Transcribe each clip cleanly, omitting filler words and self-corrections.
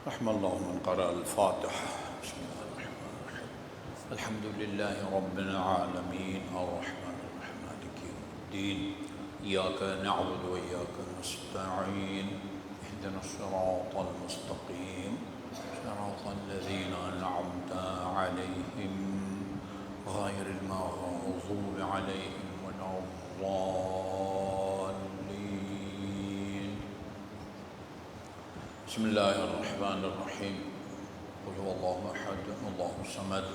رحم الله من قرأ الفاتحة. بسم الله الرحمن الرحيم. الحمد لله رب العالمين الرحمن الرحيم مالك يوم الدين إياك نعبد وإياك نستعين اهدنا الصراط المستقيم صراط الذين أنعمت عليهم غير المغضوب عليهم ولا الضالين. بسم الله الرحمن الرحيم. قل هو الله أحد الله الصمد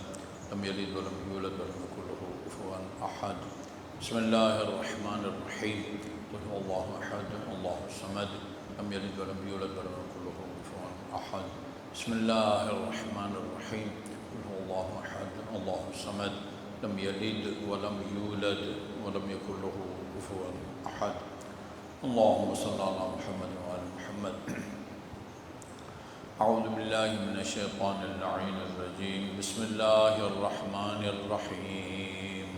لم يلد ولم يولد ولم يكن له كفوا أحد. بسم الله الرحمن الرحيم. قل هو الله أحد الله الصمد لم يلد ولم يولد ولم يكن له كفوا أحد. بسم الله الرحمن الرحيم. قل هو الله أحد الله الصمد لم يلد ولم يولد ولم يكن له كفوا أحد. اللهم صل على محمد وعلى محمد. اعوذ باللہ من الشیطان اللعین الرجیم. بسم اللہ الرحمن الرحیم.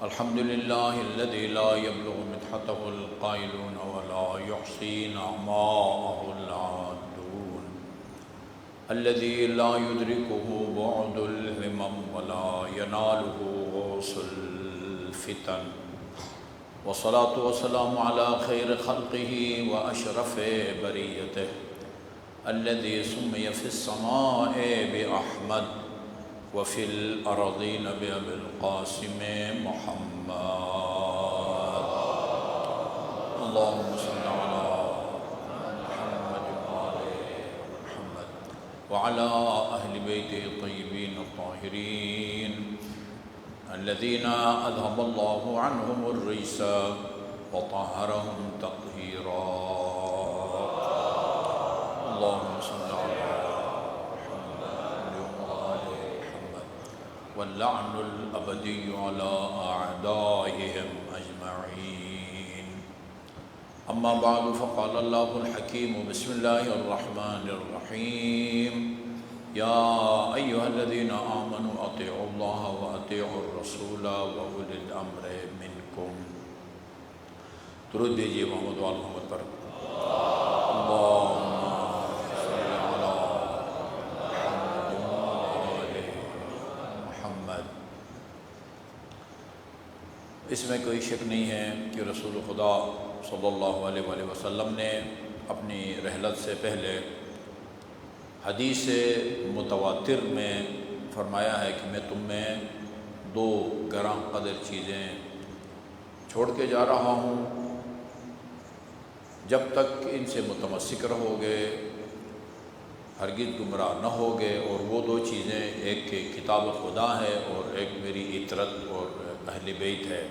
الحمد للہ الذی لا یبلغ مدحته القائلون ولا یحصی نعماءه العادون. الذی لا یدرکه بعد الہمم ولا ینالہ غوث الفتن. والصلاة والسلام على خیر خلقه واشرف بریته الذي سمي في السماء بأحمد وفي الأرضين بأبي القاسم محمد. اللهم صل على محمد وآل محمد وعلى أهل بيته الطيبين الطاهرين الذين أذهب الله عنهم الرجس وطهرهم تطهيرا. اللهم صل على محمد وآل محمد واللعن الأبدي على أعدائهم أجمعين. أما بعد فقال الله الحكيم بسم الله الرحمن الرحيم. يا أيها الذين آمنوا أطيعوا الله وأطيعوا الرسول وأولي الأمر منكم. درود دیجیے محمد وآل محمد پر. اللهم اس میں کوئی شک نہیں ہے کہ رسول خدا صلی اللہ علیہ وآلہ وسلم نے اپنی رحلت سے پہلے حدیث متواتر میں فرمایا ہے کہ میں تم میں دو گراں قدر چیزیں چھوڑ کے جا رہا ہوں. جب تک ان سے متمسک رہو گے ہرگز گمراہ نہ ہوگے. اور وہ دو چیزیں ایک کتاب خدا ہے اور ایک میری اطرت اور اہل بیت ہے.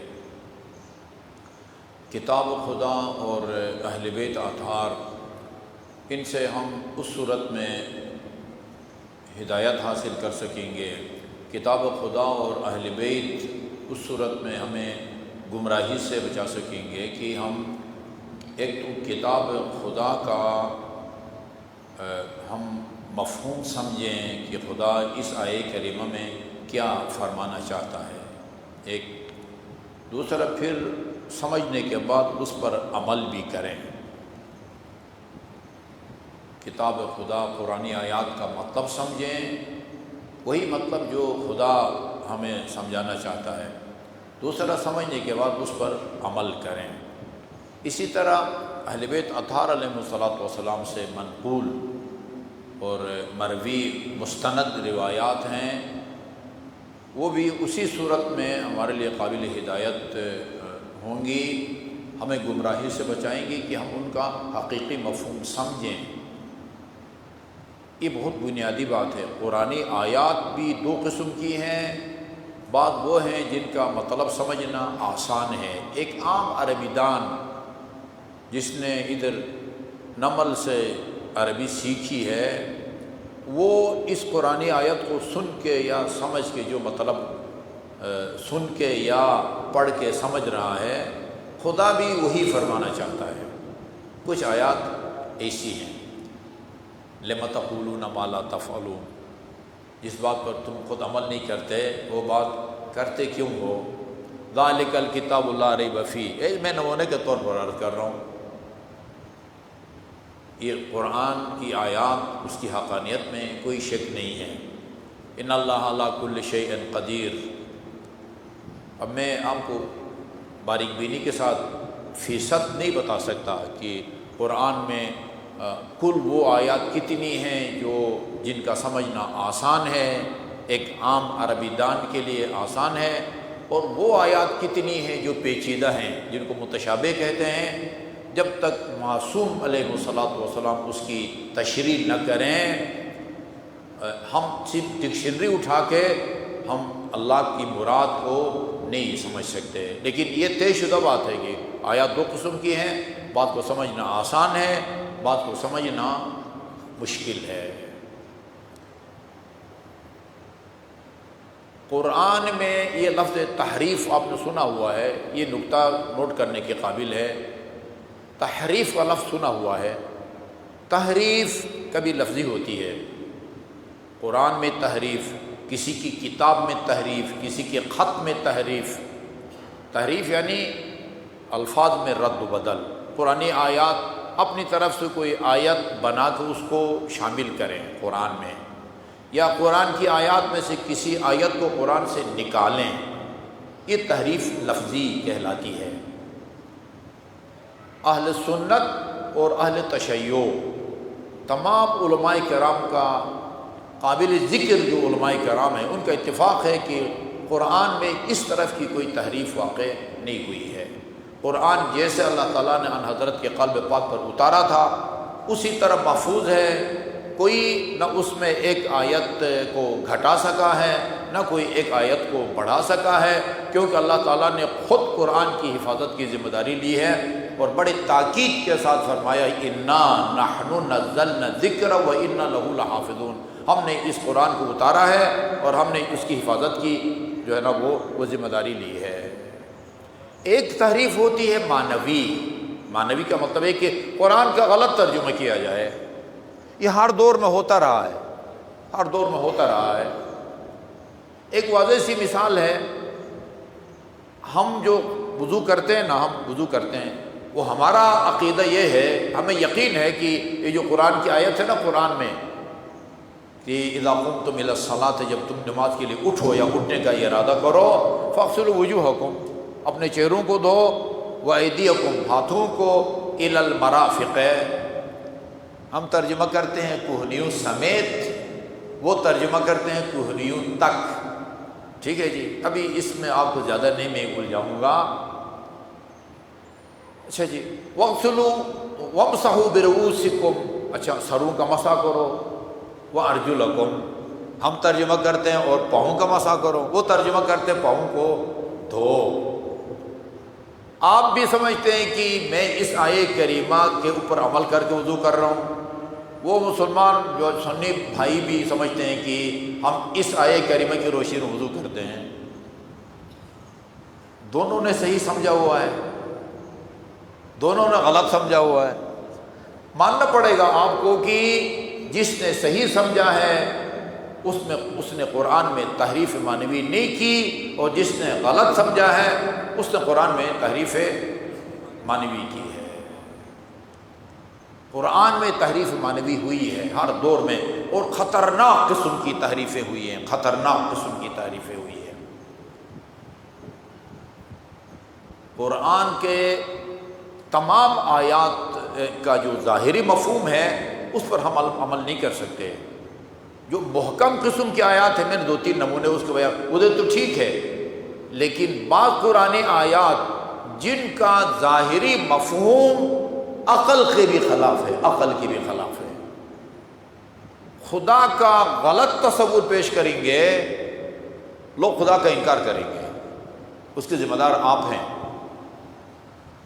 کتاب خدا اور اہل بیت اطہار، ان سے ہم اس صورت میں ہدایت حاصل کر سکیں گے. کتاب خدا اور اہل بیت اس صورت میں ہمیں گمراہی سے بچا سکیں گے کہ ہم ایک تو کتاب خدا کا ہم مفہوم سمجھیں کہ خدا اس آیے کریمہ میں کیا فرمانا چاہتا ہے. ایک دوسرا پھر سمجھنے کے بعد اس پر عمل بھی کریں. کتاب خدا قرآنی آیات کا مطلب سمجھیں، وہی مطلب جو خدا ہمیں سمجھانا چاہتا ہے. دوسرا سمجھنے کے بعد اس پر عمل کریں. اسی طرح اہل بیت اطہار علیہ الصلوۃ سے منقول اور مروی مستند روایات ہیں، وہ بھی اسی صورت میں ہمارے لیے قابل ہدایت ہوں گی، ہمیں گمراہی سے بچائیں گی کہ ہم ان کا حقیقی مفہوم سمجھیں. یہ بہت بنیادی بات ہے. قرآنی آیات بھی دو قسم کی ہیں. بعض وہ ہیں جن کا مطلب سمجھنا آسان ہے. ایک عام عربی دان جس نے ادھر نمل سے عربی سیکھی ہے، وہ اس قرآنی آیت کو سن کے یا سمجھ کے جو مطلب سن کے یا پڑھ کے سمجھ رہا ہے، خدا بھی وہی فرمانا چاہتا ہے. کچھ آیات ایسی ہیں، لم تقولون ما لا تفعلون، جس بات پر تم خود عمل نہیں کرتے وہ بات کرتے کیوں ہو. ذالک الکتاب لا ریب فیہ، میں نمونے کے طور پر عرض کر رہا ہوں. یہ قرآن کی آیات، اس کی حقانیت میں کوئی شک نہیں ہے۔ ان اللہ علی کل شیء قدیر۔ اب میں آپ کو باریک بینی کے ساتھ فیصد نہیں بتا سکتا کہ قرآن میں کل وہ آیات کتنی ہیں جن کا سمجھنا آسان ہے، ایک عام عربی دان کے لیے آسان ہے، اور وہ آیات کتنی ہیں جو پیچیدہ ہیں، جن کو متشابہ کہتے ہیں۔ جب تک معصوم علیہ الصلوۃ والسلام اس کی تشریح نہ کریں، ہم صرف ڈکشنری اٹھا کے ہم اللہ کی مراد کو نہیں سمجھ سکتے۔ لیکن یہ طے شدہ بات ہے کہ آیات دو قسم کی ہیں، بات کو سمجھنا آسان ہے، بات کو سمجھنا مشکل ہے۔ قرآن میں یہ لفظ تحریف آپ نے سنا ہوا ہے، یہ نقطہ نوٹ کرنے کے قابل ہے۔ تحریف کا لفظ سنا ہوا ہے۔ تحریف کبھی لفظی ہوتی ہے، قرآن میں تحریف، کسی کی کتاب میں تحریف، کسی کے خط میں تحریف۔ تحریف یعنی الفاظ میں رد و بدل، قرآنی آیات اپنی طرف سے کوئی آیت بنا کے اس کو شامل کریں قرآن میں، یا قرآن کی آیات میں سے کسی آیت کو قرآن سے نکالیں، یہ تحریف لفظی کہلاتی ہے۔ اہل سنت اور اہل تشیع تمام علماء کرام کا قابل ذکر جو علماء کرام ہیں، ان کا اتفاق ہے کہ قرآن میں اس طرف کی کوئی تحریف واقع نہیں ہوئی ہے۔ قرآن جیسے اللہ تعالیٰ نے ان حضرت کے قلب پاک پر اتارا تھا اسی طرح محفوظ ہے، کوئی نہ اس میں ایک آیت کو گھٹا سکا ہے، نہ کوئی ایک آیت کو بڑھا سکا ہے، کیونکہ اللہ تعالیٰ نے خود قرآن کی حفاظت کی ذمہ داری لی ہے، اور بڑے تاکید کے ساتھ فرمایا انا نحن نزلنا الذکر وانا لہ لحافظون، ہم نے اس قرآن کو اتارا ہے اور ہم نے اس کی حفاظت کی جو ہے نا وہ ذمہ داری لی ہے۔ ایک تحریف ہوتی ہے معنوی۔ معنوی کا مطلب ہے کہ قرآن کا غلط ترجمہ کیا جائے، یہ ہر دور میں ہوتا رہا ہے، ہر دور میں ہوتا رہا ہے۔ ایک واضح سی مثال ہے، ہم جو وضو کرتے ہیں نا، ہم وضو کرتے ہیں، وہ ہمارا عقیدہ یہ ہے، ہمیں یقین ہے کہ یہ جو قرآن کی آیت ہے نا قرآن میں کہ اذا قمتم الی الصلاۃ، جب تم نماز کے لیے اٹھو یا اٹھنے کا ارادہ کرو، فاغسلوا وجوہکم، اپنے چہروں کو دھو، وایدیکم، ہاتھوں کو، الی المرافق، ہم ترجمہ کرتے ہیں کوہنیوں سمیت، وہ ترجمہ کرتے ہیں کوہنیوں تک۔ ٹھیک ہے جی، ابھی اس میں آپ کو زیادہ نہیں میں الجھاؤں گا۔ اچھا جی، وَاغْسُلُوا وَامْسَحُوا بِرُؤُوسِكُمْ، اچھا سروں کا مسح کرو، وَأَرْجُلَكُمْ، ہم ترجمہ کرتے ہیں اور پاؤں کا مسح کرو، وہ ترجمہ کرتے ہیں پاؤں کو دھو۔ آپ بھی سمجھتے ہیں کہ میں اس آیے کریمہ کے اوپر عمل کر کے وضو کر رہا ہوں، وہ مسلمان جو سنی بھائی بھی سمجھتے ہیں کہ ہم اس آیے کریمہ کی روشنی میں وضو کرتے ہیں۔ دونوں نے صحیح سمجھا ہوا ہے، دونوں نے غلط سمجھا ہوا ہے۔ ماننا پڑے گا آپ کو کہ جس نے صحیح سمجھا ہے اس نے قرآن میں تحریف معنوی نہیں کی، اور جس نے غلط سمجھا ہے اس نے قرآن میں تحریف معنوی کی ہے۔ قرآن میں تحریف معنوی ہوئی ہے ہر دور میں، اور خطرناک قسم کی تحریفیں ہوئی ہیں، خطرناک قسم کی تحریفیں ہوئی ہیں۔ قرآن کے تمام آیات کا جو ظاہری مفہوم ہے اس پر ہم عمل نہیں کر سکتے۔ جو محکم قسم کی آیات ہیں، میں نے 2-3 نمونے اس کے بیان، ادھر تو ٹھیک ہے، لیکن بعض قرآنی آیات جن کا ظاہری مفہوم عقل کے بھی خلاف ہے، عقل کے بھی خلاف ہے، خدا کا غلط تصور پیش کریں گے، لوگ خدا کا انکار کریں گے، اس کے ذمہ دار آپ ہیں۔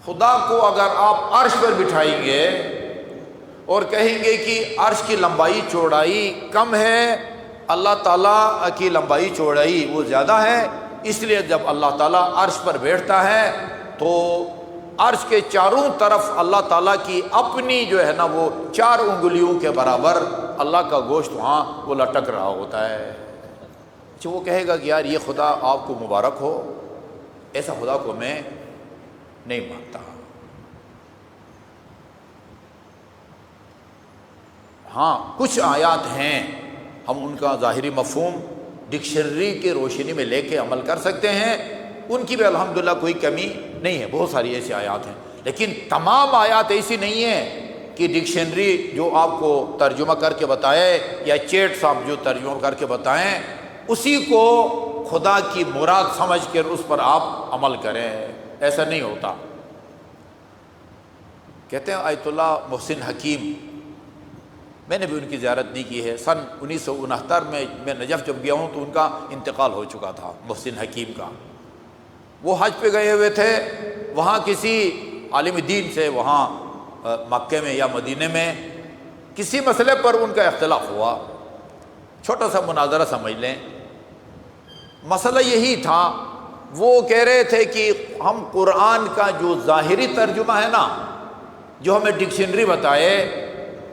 خدا کو اگر آپ عرش پر بٹھائیں گے اور کہیں گے کہ عرش کی لمبائی چوڑائی کم ہے، اللہ تعالیٰ کی لمبائی چوڑائی وہ زیادہ ہے، اس لیے جب اللہ تعالیٰ عرش پر بیٹھتا ہے تو عرش کے چاروں طرف اللہ تعالیٰ کی اپنی جو ہے نا وہ 4 انگلیوں کے برابر اللہ کا گوشت وہاں وہ لٹک رہا ہوتا ہے۔ وہ کہے گا کہ یار یہ خدا آپ کو مبارک ہو، ایسا خدا کو میں نہیں مانتا۔ ہاں کچھ آیات ہیں ہم ان کا ظاہری مفہوم ڈکشنری کی روشنی میں لے کے عمل کر سکتے ہیں، ان کی بھی الحمدللہ کوئی کمی نہیں ہے، بہت ساری ایسی آیات ہیں، لیکن تمام آیات ایسی نہیں ہیں کہ ڈکشنری جو آپ کو ترجمہ کر کے بتائے یا چیٹ صاحب جو ترجمہ کر کے بتائیں اسی کو خدا کی مراد سمجھ کر اس پر آپ عمل کریں، ایسا نہیں ہوتا۔ کہتے ہیں آیت اللہ محسن حکیم، میں نے بھی ان کی زیارت نہیں کی ہے، سن 1969 میں نجف جب گیا ہوں تو ان کا انتقال ہو چکا تھا، محسن حکیم کا۔ وہ حج پہ گئے ہوئے تھے، وہاں کسی عالم دین سے وہاں مکے میں یا مدینے میں کسی مسئلے پر ان کا اختلاف ہوا، چھوٹا سا مناظرہ سمجھ لیں۔ مسئلہ یہی تھا، وہ کہہ رہے تھے کہ ہم قرآن کا جو ظاہری ترجمہ ہے نا، جو ہمیں ڈکشنری بتائے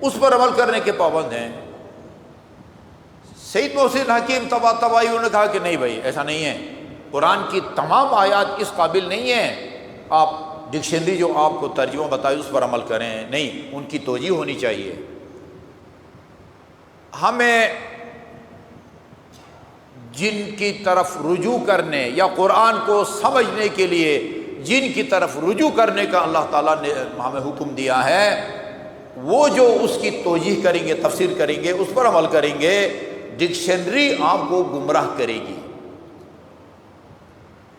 اس پر عمل کرنے کے پابند ہیں۔ سید محسن حکیم طبائی انہوں نے کہا کہ نہیں بھائی ایسا نہیں ہے، قرآن کی تمام آیات اس قابل نہیں ہیں آپ ڈکشنری جو آپ کو ترجمہ بتائے اس پر عمل کریں، نہیں، ان کی توجیہ ہونی چاہیے۔ ہمیں جن کی طرف رجوع کرنے یا قرآن کو سمجھنے کے لیے جن کی طرف رجوع کرنے کا اللہ تعالیٰ نے ہمیں حکم دیا ہے، وہ جو اس کی توجیہ کریں گے، تفسیر کریں گے، اس پر عمل کریں گے، ڈکشنری آپ کو گمراہ کرے گی۔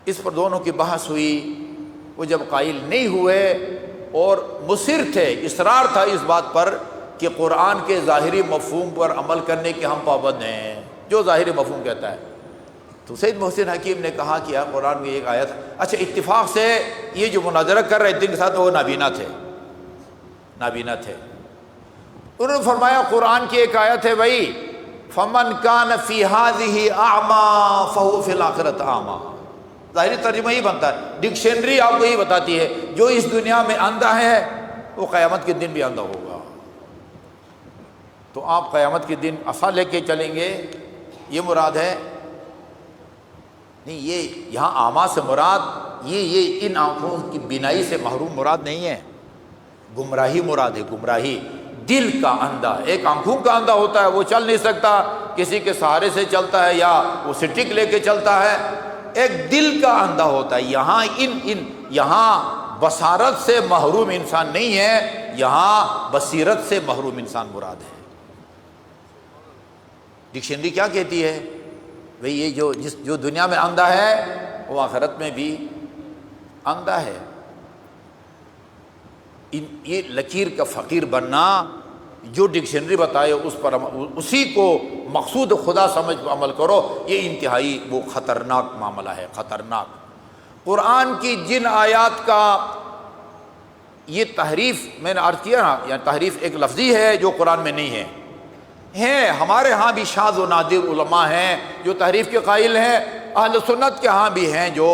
اس پر دونوں کی بحث ہوئی، وہ جب قائل نہیں ہوئے اور مصر تھے، اصرار تھا اس بات پر کہ قرآن کے ظاہری مفہوم پر عمل کرنے کے ہم پابند ہیں، جو ظاہری مفہوم کہتا ہے، تو سید محسن حکیم نے کہا کہ یار قرآن میں ایک آیت، اچھا اتفاق سے یہ جو مناظرہ کر رہے دن کے ساتھ وہ نابینا تھے، انہوں نے فرمایا قرآن کی ایک آیت ہے بھائی، فمن کان فی ہذہ اعمی فہو فی الآخرۃ اعمی، ظاہری ترجمہ ہی بنتا ہے، ڈکشنری آپ کو یہی بتاتی ہے جو اس دنیا میں اندھا ہے وہ قیامت کے دن بھی اندھا ہوگا۔ تو آپ قیامت کے دن عصا لے کے چلیں گے، یہ مراد ہے؟ نہیں، یہ یہاں اعمیٰ سے مراد یہ ان آنکھوں کی بینائی سے محروم مراد نہیں ہے، گمراہی مراد ہے، گمراہی، دل کا اندھا۔ ایک آنکھوں کا اندھا ہوتا ہے، وہ چل نہیں سکتا، کسی کے سہارے سے چلتا ہے یا وہ سٹک لے کے چلتا ہے، ایک دل کا اندھا ہوتا ہے۔ یہاں بصارت سے محروم انسان نہیں ہے، یہاں بصیرت سے محروم انسان مراد ہے۔ ڈکشنری کیا کہتی ہے؟ بھئی یہ جو دنیا میں اندھا ہے وہ آخرت میں بھی اندھا ہے۔ یہ لکیر کا فقیر بننا، جو ڈکشنری بتائے اس پر اسی کو مقصود خدا سمجھ عمل کرو، یہ انتہائی وہ خطرناک معاملہ ہے، خطرناک۔ قرآن کی جن آیات کا یہ تحریف میں نے عرض کیا نا، یعنی تحریف ایک لفظی ہے جو قرآن میں نہیں ہے، ہمارے ہاں بھی شاذ و نادر علماء ہیں جو تحریف کے قائل ہیں، اہل سنت کے ہاں بھی ہیں جو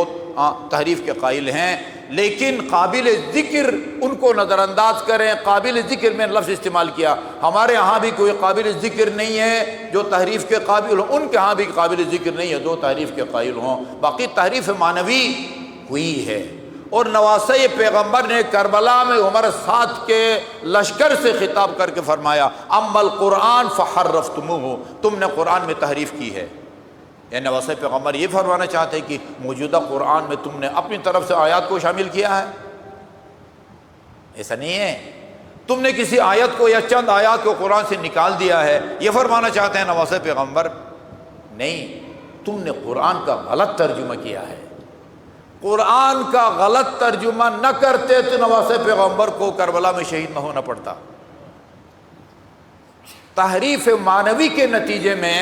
تحریف کے قائل ہیں، لیکن قابل ذکر ان کو نظر انداز کریں۔ قابل ذکر میں لفظ استعمال کیا، ہمارے ہاں بھی کوئی قابل ذکر نہیں ہے جو تحریف کے قابل ہوں، ان کے ہاں بھی قابل ذکر نہیں ہے جو تحریف کے قائل ہوں، باقی تحریف معنوی ہوئی ہے۔ اور نواسہ پیغمبر نے کربلا میں عمر 7 کے لشکر سے خطاب کر کے فرمایا، اما القرآن فحرفتموہ، تم نے قرآن میں تحریف کی ہے۔ یعنی نواسہ پیغمبر یہ فرمانا چاہتے ہیں کہ موجودہ قرآن میں تم نے اپنی طرف سے آیات کو شامل کیا ہے، ایسا نہیں ہے، تم نے کسی آیت کو یا چند آیات کو قرآن سے نکال دیا ہے، یہ فرمانا چاہتے ہیں نواسہ پیغمبر۔ نہیں، تم نے قرآن کا غلط ترجمہ کیا ہے۔ قرآن کا غلط ترجمہ نہ کرتے تو نواسہ پیغمبر کو کربلا میں شہید نہ ہونا پڑتا۔ تحریف معنوی کے نتیجے میں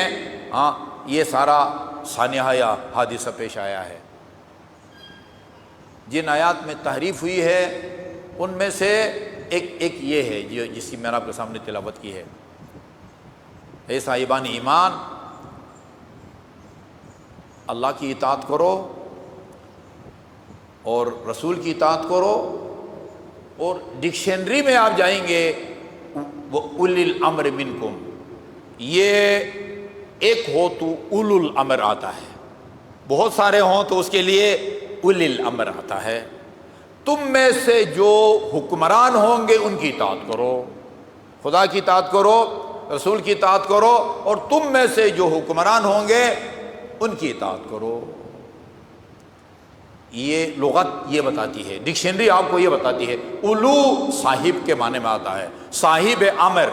یہ سارا سانحہ یا حادثہ پیش آیا ہے۔ جن آیات میں تحریف ہوئی ہے ان میں سے ایک یہ ہے جس کی میں نے آپ کے سامنے تلاوت کی ہے، اے صاحبان ایمان، اللہ کی اطاعت کرو اور رسول کی اطاعت کرو، اور ڈکشنری میں آپ جائیں گے وہ اُولی الامر منکم، یہ ایک ہو تو اولو الامر آتا ہے، بہت سارے ہوں تو اس کے لیے اُولی الامر آتا ہے۔ تم میں سے جو حکمران ہوں گے ان کی اطاعت کرو، خدا کی اطاعت کرو، رسول کی اطاعت کرو، اور تم میں سے جو حکمران ہوں گے ان کی اطاعت کرو۔ یہ لغت یہ بتاتی ہے، ڈکشنری آپ کو یہ بتاتی ہے، اولو صاحب کے معنی میں آتا ہے، صاحب امر،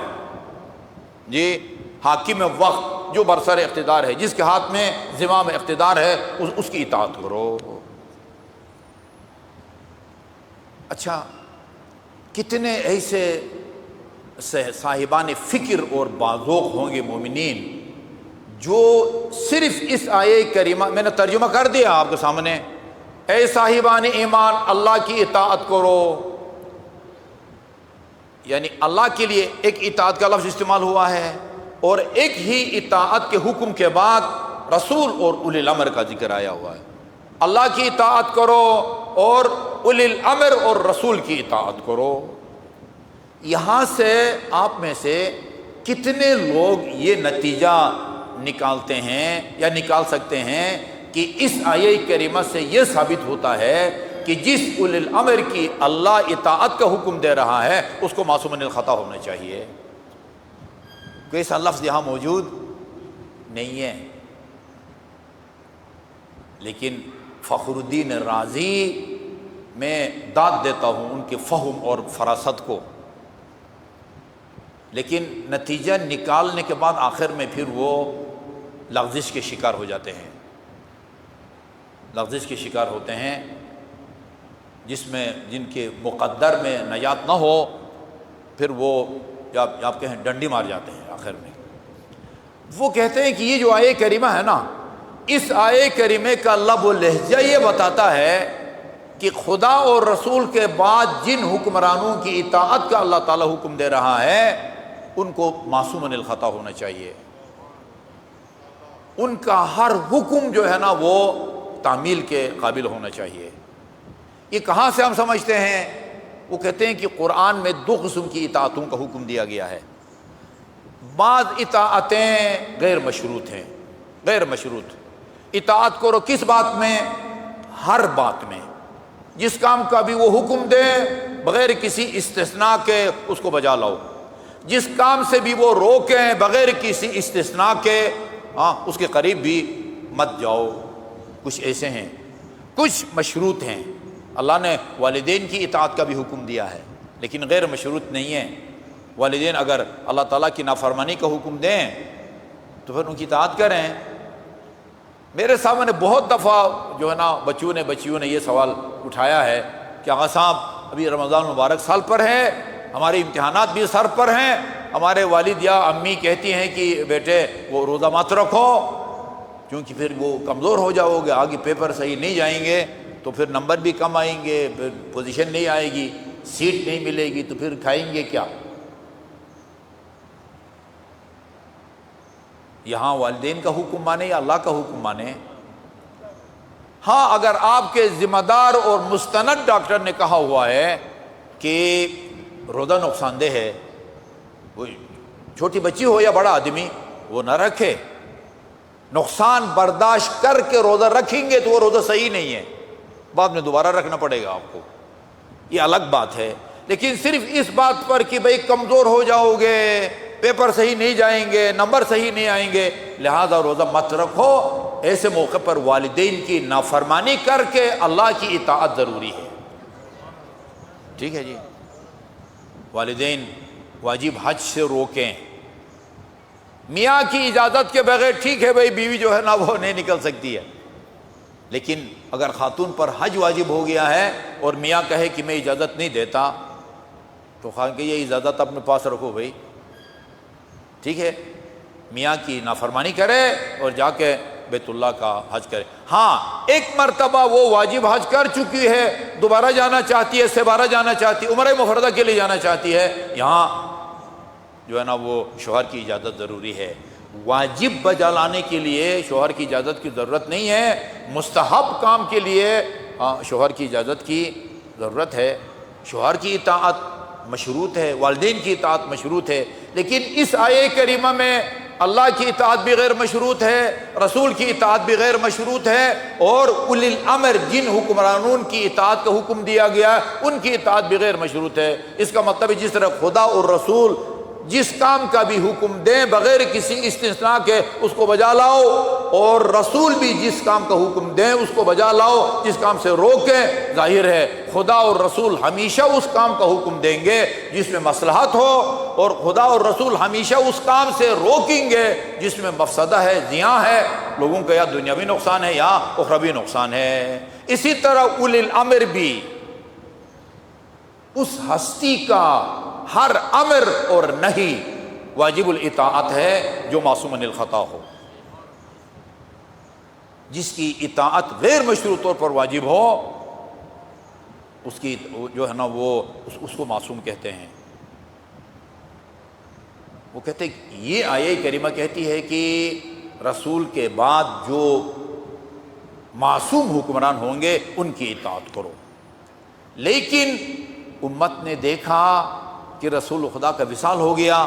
جی حاکم وقت، جو برسر اقتدار ہے، جس کے ہاتھ میں زمام اقتدار ہے، اس کی اطاعت کرو۔ اچھا، کتنے ایسے صاحبان فکر اور باذوق ہوں گے مومنین جو صرف اس آیے کریمہ، میں نے ترجمہ کر دیا آپ کے سامنے، اے صاحبان ایمان اللہ کی اطاعت کرو، یعنی اللہ کے لیے ایک اطاعت کا لفظ استعمال ہوا ہے، اور ایک ہی اطاعت کے حکم کے بعد رسول اور اولی الامر کا ذکر آیا ہوا ہے۔ اللہ کی اطاعت کرو اور اولی الامر اور رسول کی اطاعت کرو۔ یہاں سے آپ میں سے کتنے لوگ یہ نتیجہ نکالتے ہیں یا نکال سکتے ہیں کہ اس آیہ کریمہ سے یہ ثابت ہوتا ہے کہ جس اولی الامر کی اللہ اطاعت کا حکم دے رہا ہے اس کو معصوم من الخطا ہونا چاہیے؟ کوئی ایسا لفظ یہاں موجود نہیں ہے، لیکن فخر الدین رازی میں داد دیتا ہوں ان کے فہم اور فراست کو، لیکن نتیجہ نکالنے کے بعد آخر میں پھر وہ لغزش کے شکار ہو جاتے ہیں، لغزش کے شکار ہوتے ہیں، جن کے مقدر میں نجات نہ ہو، پھر وہ آپ کہیں ڈنڈی مار جاتے ہیں آخر میں۔ وہ کہتے ہیں کہ یہ جو آیہ کریمہ ہے نا، اس آیہ کریمہ کا لب و لہجہ یہ بتاتا ہے کہ خدا اور رسول کے بعد جن حکمرانوں کی اطاعت کا اللہ تعالیٰ حکم دے رہا ہے ان کو معصوم من الخطا ہونا چاہیے، ان کا ہر حکم جو ہے نا وہ تعمیل کے قابل ہونا چاہیے۔ یہ کہاں سے ہم سمجھتے ہیں؟ وہ کہتے ہیں کہ قرآن میں دو قسم کی اطاعتوں کا حکم دیا گیا ہے، بعض اطاعتیں غیر مشروط ہیں، غیر مشروط اطاعت کرو کس بات میں؟ ہر بات میں، جس کام کا بھی وہ حکم دے بغیر کسی استثناء کے اس کو بجا لاؤ، جس کام سے بھی وہ روکیں بغیر کسی استثناء کے اس کے قریب بھی مت جاؤ۔ کچھ ایسے ہیں، کچھ مشروط ہیں، اللہ نے والدین کی اطاعت کا بھی حکم دیا ہے لیکن غیر مشروط نہیں ہے۔ والدین اگر اللہ تعالیٰ کی نافرمانی کا حکم دیں تو پھر ان کی اطاعت کریں۔ میرے سامنے بہت دفعہ جو ہے نا بچیوں نے یہ سوال اٹھایا ہے کہ آغا صاحب ابھی رمضان مبارک سال پر ہے، ہمارے امتحانات بھی سر پر ہیں، ہمارے والد یا امی کہتی ہیں کہ بیٹے وہ روزہ مت رکھو کیونکہ پھر وہ کمزور ہو جاؤ گے، آگے پیپر صحیح نہیں جائیں گے تو پھر نمبر بھی کم آئیں گے، پھر پوزیشن نہیں آئے گی، سیٹ نہیں ملے گی، تو پھر کھائیں گے کیا؟ یہاں والدین کا حکم مانے یا اللہ کا حکم مانے؟ ہاں، اگر آپ کے ذمہ دار اور مستند ڈاکٹر نے کہا ہوا ہے کہ روزہ نقصان دہ ہے، وہ چھوٹی بچی ہو یا بڑا آدمی وہ نہ رکھے، نقصان برداشت کر کے روزہ رکھیں گے تو وہ روزہ صحیح نہیں ہے، بعد میں دوبارہ رکھنا پڑے گا آپ کو، یہ الگ بات ہے۔ لیکن صرف اس بات پر کہ بھئی کمزور ہو جاؤ گے، پیپر صحیح نہیں جائیں گے، نمبر صحیح نہیں آئیں گے، لہذا روزہ مت رکھو، ایسے موقع پر والدین کی نافرمانی کر کے اللہ کی اطاعت ضروری ہے۔ ٹھیک ہے جی، والدین واجب حج سے روکیں، میاں کی اجازت کے بغیر ٹھیک ہے بھئی بیوی جو ہے نا وہ نہیں نکل سکتی ہے، لیکن اگر خاتون پر حج واجب ہو گیا ہے اور میاں کہے کہ میں اجازت نہیں دیتا تو خان کہ یہ اجازت اپنے پاس رکھو بھئی، ٹھیک ہے، میاں کی نافرمانی کرے اور جا کے بیت اللہ کا حج کرے۔ ہاں، ایک مرتبہ وہ واجب حج کر چکی ہے، دوبارہ جانا چاہتی ہے، سبارہ جانا چاہتی ہے، عمرہ مفردہ کے لیے جانا چاہتی ہے، یہاں جو ہے نا وہ شوہر کی اجازت ضروری ہے۔ واجب بجا لانے کے لیے شوہر کی اجازت کی ضرورت نہیں ہے، مستحب کام کے لیے شوہر کی اجازت کی ضرورت ہے۔ شوہر کی اطاعت مشروط ہے، والدین کی اطاعت مشروط ہے، لیکن اس آیہ کریمہ میں اللہ کی اطاعت بھی غیر مشروط ہے، رسول کی اطاعت بھی غیر مشروط ہے، اور اولی الامر جن حکمرانوں کی اطاعت کا حکم دیا گیا ان کی اطاعت بھی غیر مشروط ہے۔ اس کا مطلب ہے جس طرح خدا اور رسول جس کام کا بھی حکم دیں بغیر کسی استثناء کے اس کو بجا لاؤ، اور رسول بھی جس کام کا حکم دیں اس کو بجا لاؤ، جس کام سے روکیں۔ ظاہر ہے خدا اور رسول ہمیشہ اس کام کا حکم دیں گے جس میں مصلحت ہو، اور خدا اور رسول ہمیشہ اس کام سے روکیں گے جس میں مفسدہ ہے، زیاں ہے، لوگوں کا یا دنیاوی نقصان ہے یا اخروی نقصان ہے۔ اسی طرح اولی الامر بھی اس ہستی کا ہر امر اور نہی واجب الاطاعت ہے جو معصوم عن الخطا ہو، جس کی اطاعت غیر مشروع طور پر واجب ہو، اس کی جو ہے نا وہ اس کو معصوم کہتے ہیں۔ وہ کہتے ہیں یہ آیہ کریمہ کہتی ہے کہ رسول کے بعد جو معصوم حکمران ہوں گے ان کی اطاعت کرو، لیکن امت نے دیکھا کہ رسول خدا کا وصال ہو گیا،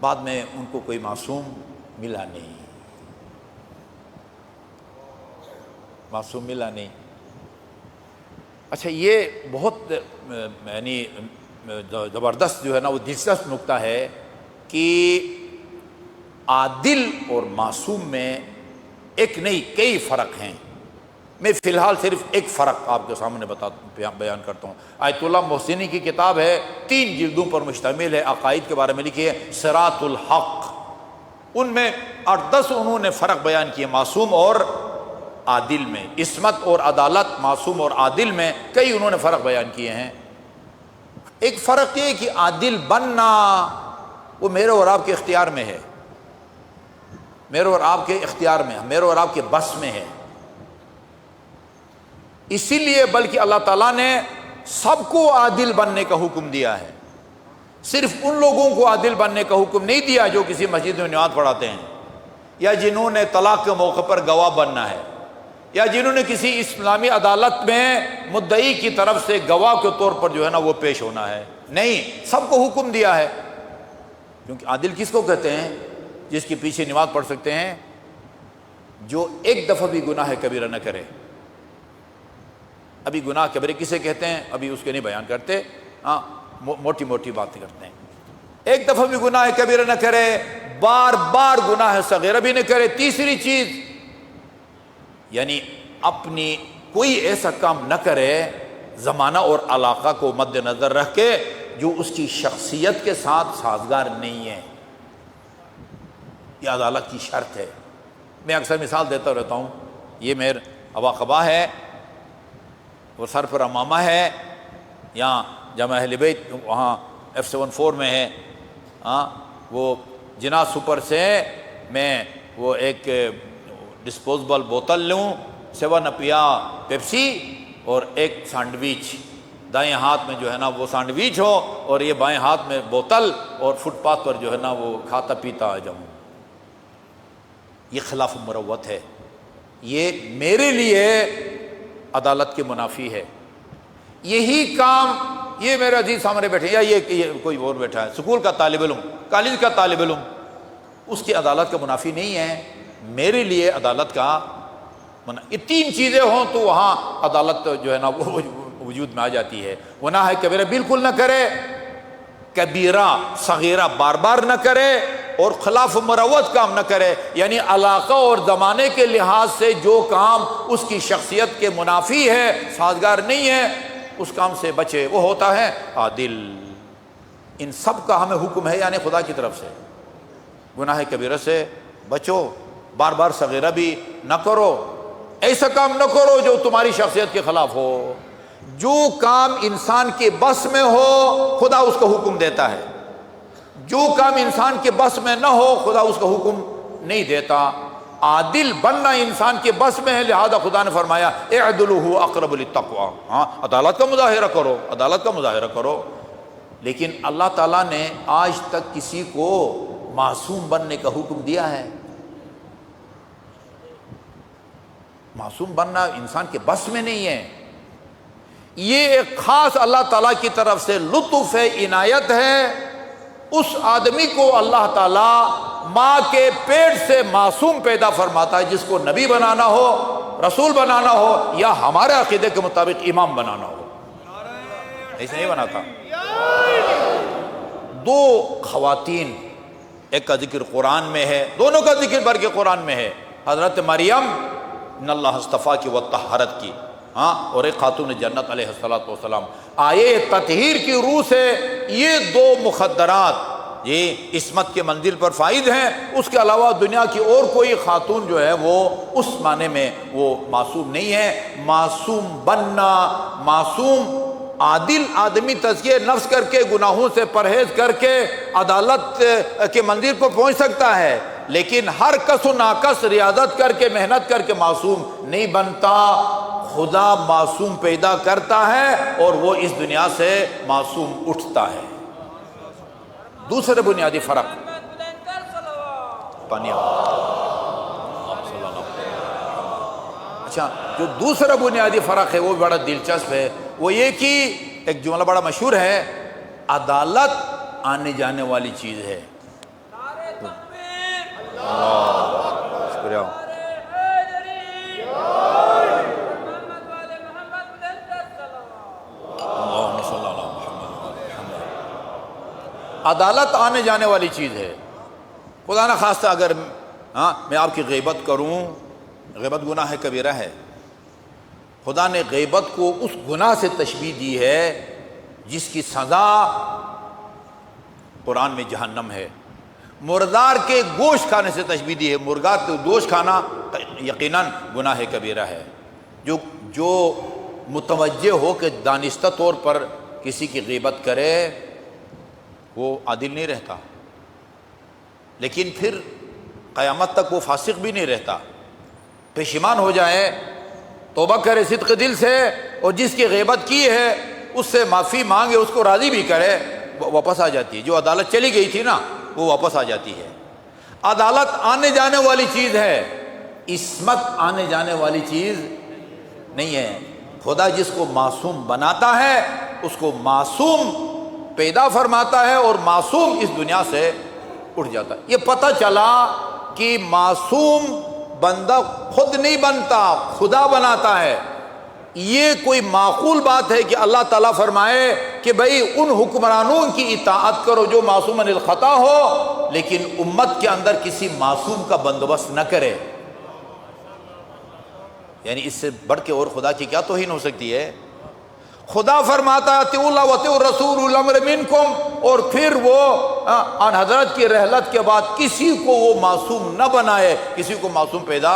بعد میں ان کو کوئی معصوم ملا نہیں، معصوم ملا نہیں۔ اچھا یہ بہت یعنی زبردست جو ہے نا وہ دلچسپ نکتہ ہے کہ عادل اور معصوم میں ایک نہیں کئی فرق ہیں۔ میں فی الحال صرف ایک فرق آپ کے سامنے بیان کرتا ہوں۔ آیت اللہ محسنی کی کتاب ہے، 3 جلدوں پر مشتمل ہے، عقائد کے بارے میں لکھی ہے، صراط الحق۔ ان میں 8-10 انہوں نے فرق بیان کیے معصوم اور عادل میں، عصمت اور عدالت، معصوم اور عادل میں کئی انہوں نے فرق بیان کیے ہیں۔ ایک فرق یہ کہ عادل بننا وہ میرے اور آپ کے اختیار میں ہے، میرے اور آپ کے اختیار میں، میرے اور آپ کے بس میں ہے۔ اسی لیے بلکہ اللہ تعالیٰ نے سب کو عادل بننے کا حکم دیا ہے، صرف ان لوگوں کو عادل بننے کا حکم نہیں دیا جو کسی مسجد میں نماز پڑھاتے ہیں، یا جنہوں نے طلاق کے موقع پر گواہ بننا ہے، یا جنہوں نے کسی اسلامی عدالت میں مدعی کی طرف سے گواہ کے طور پر جو ہے نا وہ پیش ہونا ہے۔ نہیں، سب کو حکم دیا ہے، کیونکہ عادل کس کو کہتے ہیں؟ جس کے پیچھے نماز پڑھ سکتے ہیں، جو ایک دفعہ بھی گناہ کبیرہ نہ کرے۔ ابھی گناہ کبیرہ کسے کہتے ہیں ابھی اس کے نہیں بیان کرتے، ہاں موٹی موٹی باتیں کرتے ہیں۔ ایک دفعہ بھی گناہ کبیرہ نہ کرے، بار بار گناہ صغیرہ بھی نہ کرے۔ تیسری چیز یعنی اپنی کوئی ایسا کام نہ کرے زمانہ اور علاقہ کو مد نظر رکھ کے جو اس کی شخصیت کے ساتھ سازگار نہیں ہے، یہ عدالت کی شرط ہے۔ میں اکثر مثال دیتا رہتا ہوں، یہ میرا ابا قبا ہے، وہ سر پر امامہ ہے، یہاں جامعہ اہل بیت وہاں F74 میں ہے، ہاں وہ جناح سپر سے میں وہ ایک ڈسپوزبل بوتل لوں، 7 اپیا پیپسی اور ایک سینڈوچ، دائیں ہاتھ میں جو ہے نا وہ سینڈوچ ہو اور یہ بائیں ہاتھ میں بوتل، اور فٹ پاتھ پر جو ہے نا وہ کھاتا پیتا آ جاؤں، یہ خلاف مروت ہے، یہ میرے لیے عدالت کے منافی ہے۔ یہی کام یہ میرے عزیز سامنے بیٹھے یا یہ کوئی اور بیٹھا ہے، اسکول کا طالب علم، کالج کا طالب علم، اس کی عدالت کا منافی نہیں ہے، میرے لیے عدالت کا یہ 3 چیزیں ہوں تو وہاں عدالت جو ہے نا وہ وجود میں آ جاتی ہے۔ گناہ کبیرہ بالکل نہ کرے، کبیرہ صغیرہ بار بار نہ کرے، اور خلاف مروت کام نہ کرے، یعنی علاقہ اور زمانے کے لحاظ سے جو کام اس کی شخصیت کے منافی ہے، سازگار نہیں ہے، اس کام سے بچے، وہ ہوتا ہے عادل۔ ان سب کا ہمیں حکم ہے یعنی خدا کی طرف سے، گناہ کبیرہ سے بچو، بار بار صغیرہ بھی نہ کرو، ایسا کام نہ کرو جو تمہاری شخصیت کے خلاف ہو۔ جو کام انسان کے بس میں ہو خدا اس کا حکم دیتا ہے، جو کام انسان کے بس میں نہ ہو خدا اس کا حکم نہیں دیتا۔ عادل بننا انسان کے بس میں ہے، لہذا خدا نے فرمایا اعدلوا اقرب للتقوی، ہاں عدالت کا مظاہرہ کرو، عدالت کا مظاہرہ کرو۔ لیکن اللہ تعالیٰ نے آج تک کسی کو معصوم بننے کا حکم دیا ہے؟ معصوم بننا انسان کے بس میں نہیں ہے، یہ ایک خاص اللہ تعالیٰ کی طرف سے لطف ہے، عنایت ہے۔ اس آدمی کو اللہ تعالیٰ ماں کے پیٹ سے معصوم پیدا فرماتا ہے، جس کو نبی بنانا ہو، رسول بنانا ہو، یا ہمارے عقیدے کے مطابق امام بنانا ہو، ایسے نہیں بناتا۔ دو خواتین، ایک کا ذکر قرآن میں ہے، دونوں کا ذکر بر کے قرآن میں ہے، حضرت مریم ان اللہ اصطفیٰ کی و طہرت کی، ہاں، اور ایک خاتون جنت علیہ السلام۔ آیے تطہیر کی روح سے یہ دو مخدرات یہ عصمت کے منزل پر فائد ہیں، اس کے علاوہ دنیا کی اور کوئی خاتون جو ہے وہ اس معنی میں وہ معصوم نہیں ہے۔ معصوم بننا، معصوم عادل آدمی تزکیہ نفس کر کے گناہوں سے پرہیز کر کے عدالت کے منزل پر پہنچ سکتا ہے، لیکن ہر کس و ناکس ریاضت کر کے محنت کر کے معصوم نہیں بنتا۔ خدا معصوم پیدا کرتا ہے اور وہ اس دنیا سے معصوم اٹھتا ہے۔ دوسرے بنیادی فرق اچھا، جو دوسرا بنیادی فرق ہے وہ بڑا دلچسپ ہے، وہ یہ کہ ایک جملہ بڑا مشہور ہے، عدالت آنے جانے والی چیز ہے۔ شکریہ۔ عدالت آنے جانے والی چیز ہے۔ خدا نہ خواستہ اگر میں آپ کی غیبت کروں، غیبت گناہ کبیرہ ہے، خدا نے غیبت کو اس گناہ سے تشبیہ دی ہے جس کی سزا قرآن میں جہنم ہے۔ مردار کے گوشت کھانے سے تشبیہ دی ہے، مرغا کے گوشت کھانا یقیناً گناہ کبیرہ ہے۔ جو متوجہ ہو کہ دانستہ طور پر کسی کی غیبت کرے وہ عادل نہیں رہتا، لیکن پھر قیامت تک وہ فاسق بھی نہیں رہتا۔ پشیمان ہو جائے، توبہ کرے صدق دل سے، اور جس کی غیبت کی ہے اس سے معافی مانگے، اس کو راضی بھی کرے، واپس آ جاتی ہے۔ جو عدالت چلی گئی تھی نا وہ واپس آ جاتی ہے۔ عدالت آنے جانے والی چیز ہے، عصمت آنے جانے والی چیز نہیں ہے۔ خدا جس کو معصوم بناتا ہے اس کو معصوم پیدا فرماتا ہے اور معصوم اس دنیا سے اٹھ جاتا ہے۔ یہ پتہ چلا کہ معصوم بندہ خود نہیں بنتا، خدا بناتا ہے۔ یہ کوئی معقول بات ہے کہ اللہ تعالیٰ فرمائے کہ بھئی ان حکمرانوں کی اطاعت کرو جو معصوم عن الخطا ہو، لیکن امت کے اندر کسی معصوم کا بندوبست نہ کرے۔ یعنی اس سے بڑھ کے اور خدا کی کیا توہین ہو سکتی ہے؟ خدا فرماتا ہے اطیعوا اللہ واطیعوا الرسول اولي الامر منکم، اور پھر وہ آن حضرت کی رحلت کے بعد کسی کو وہ معصوم نہ بنائے، کسی کو معصوم پیدا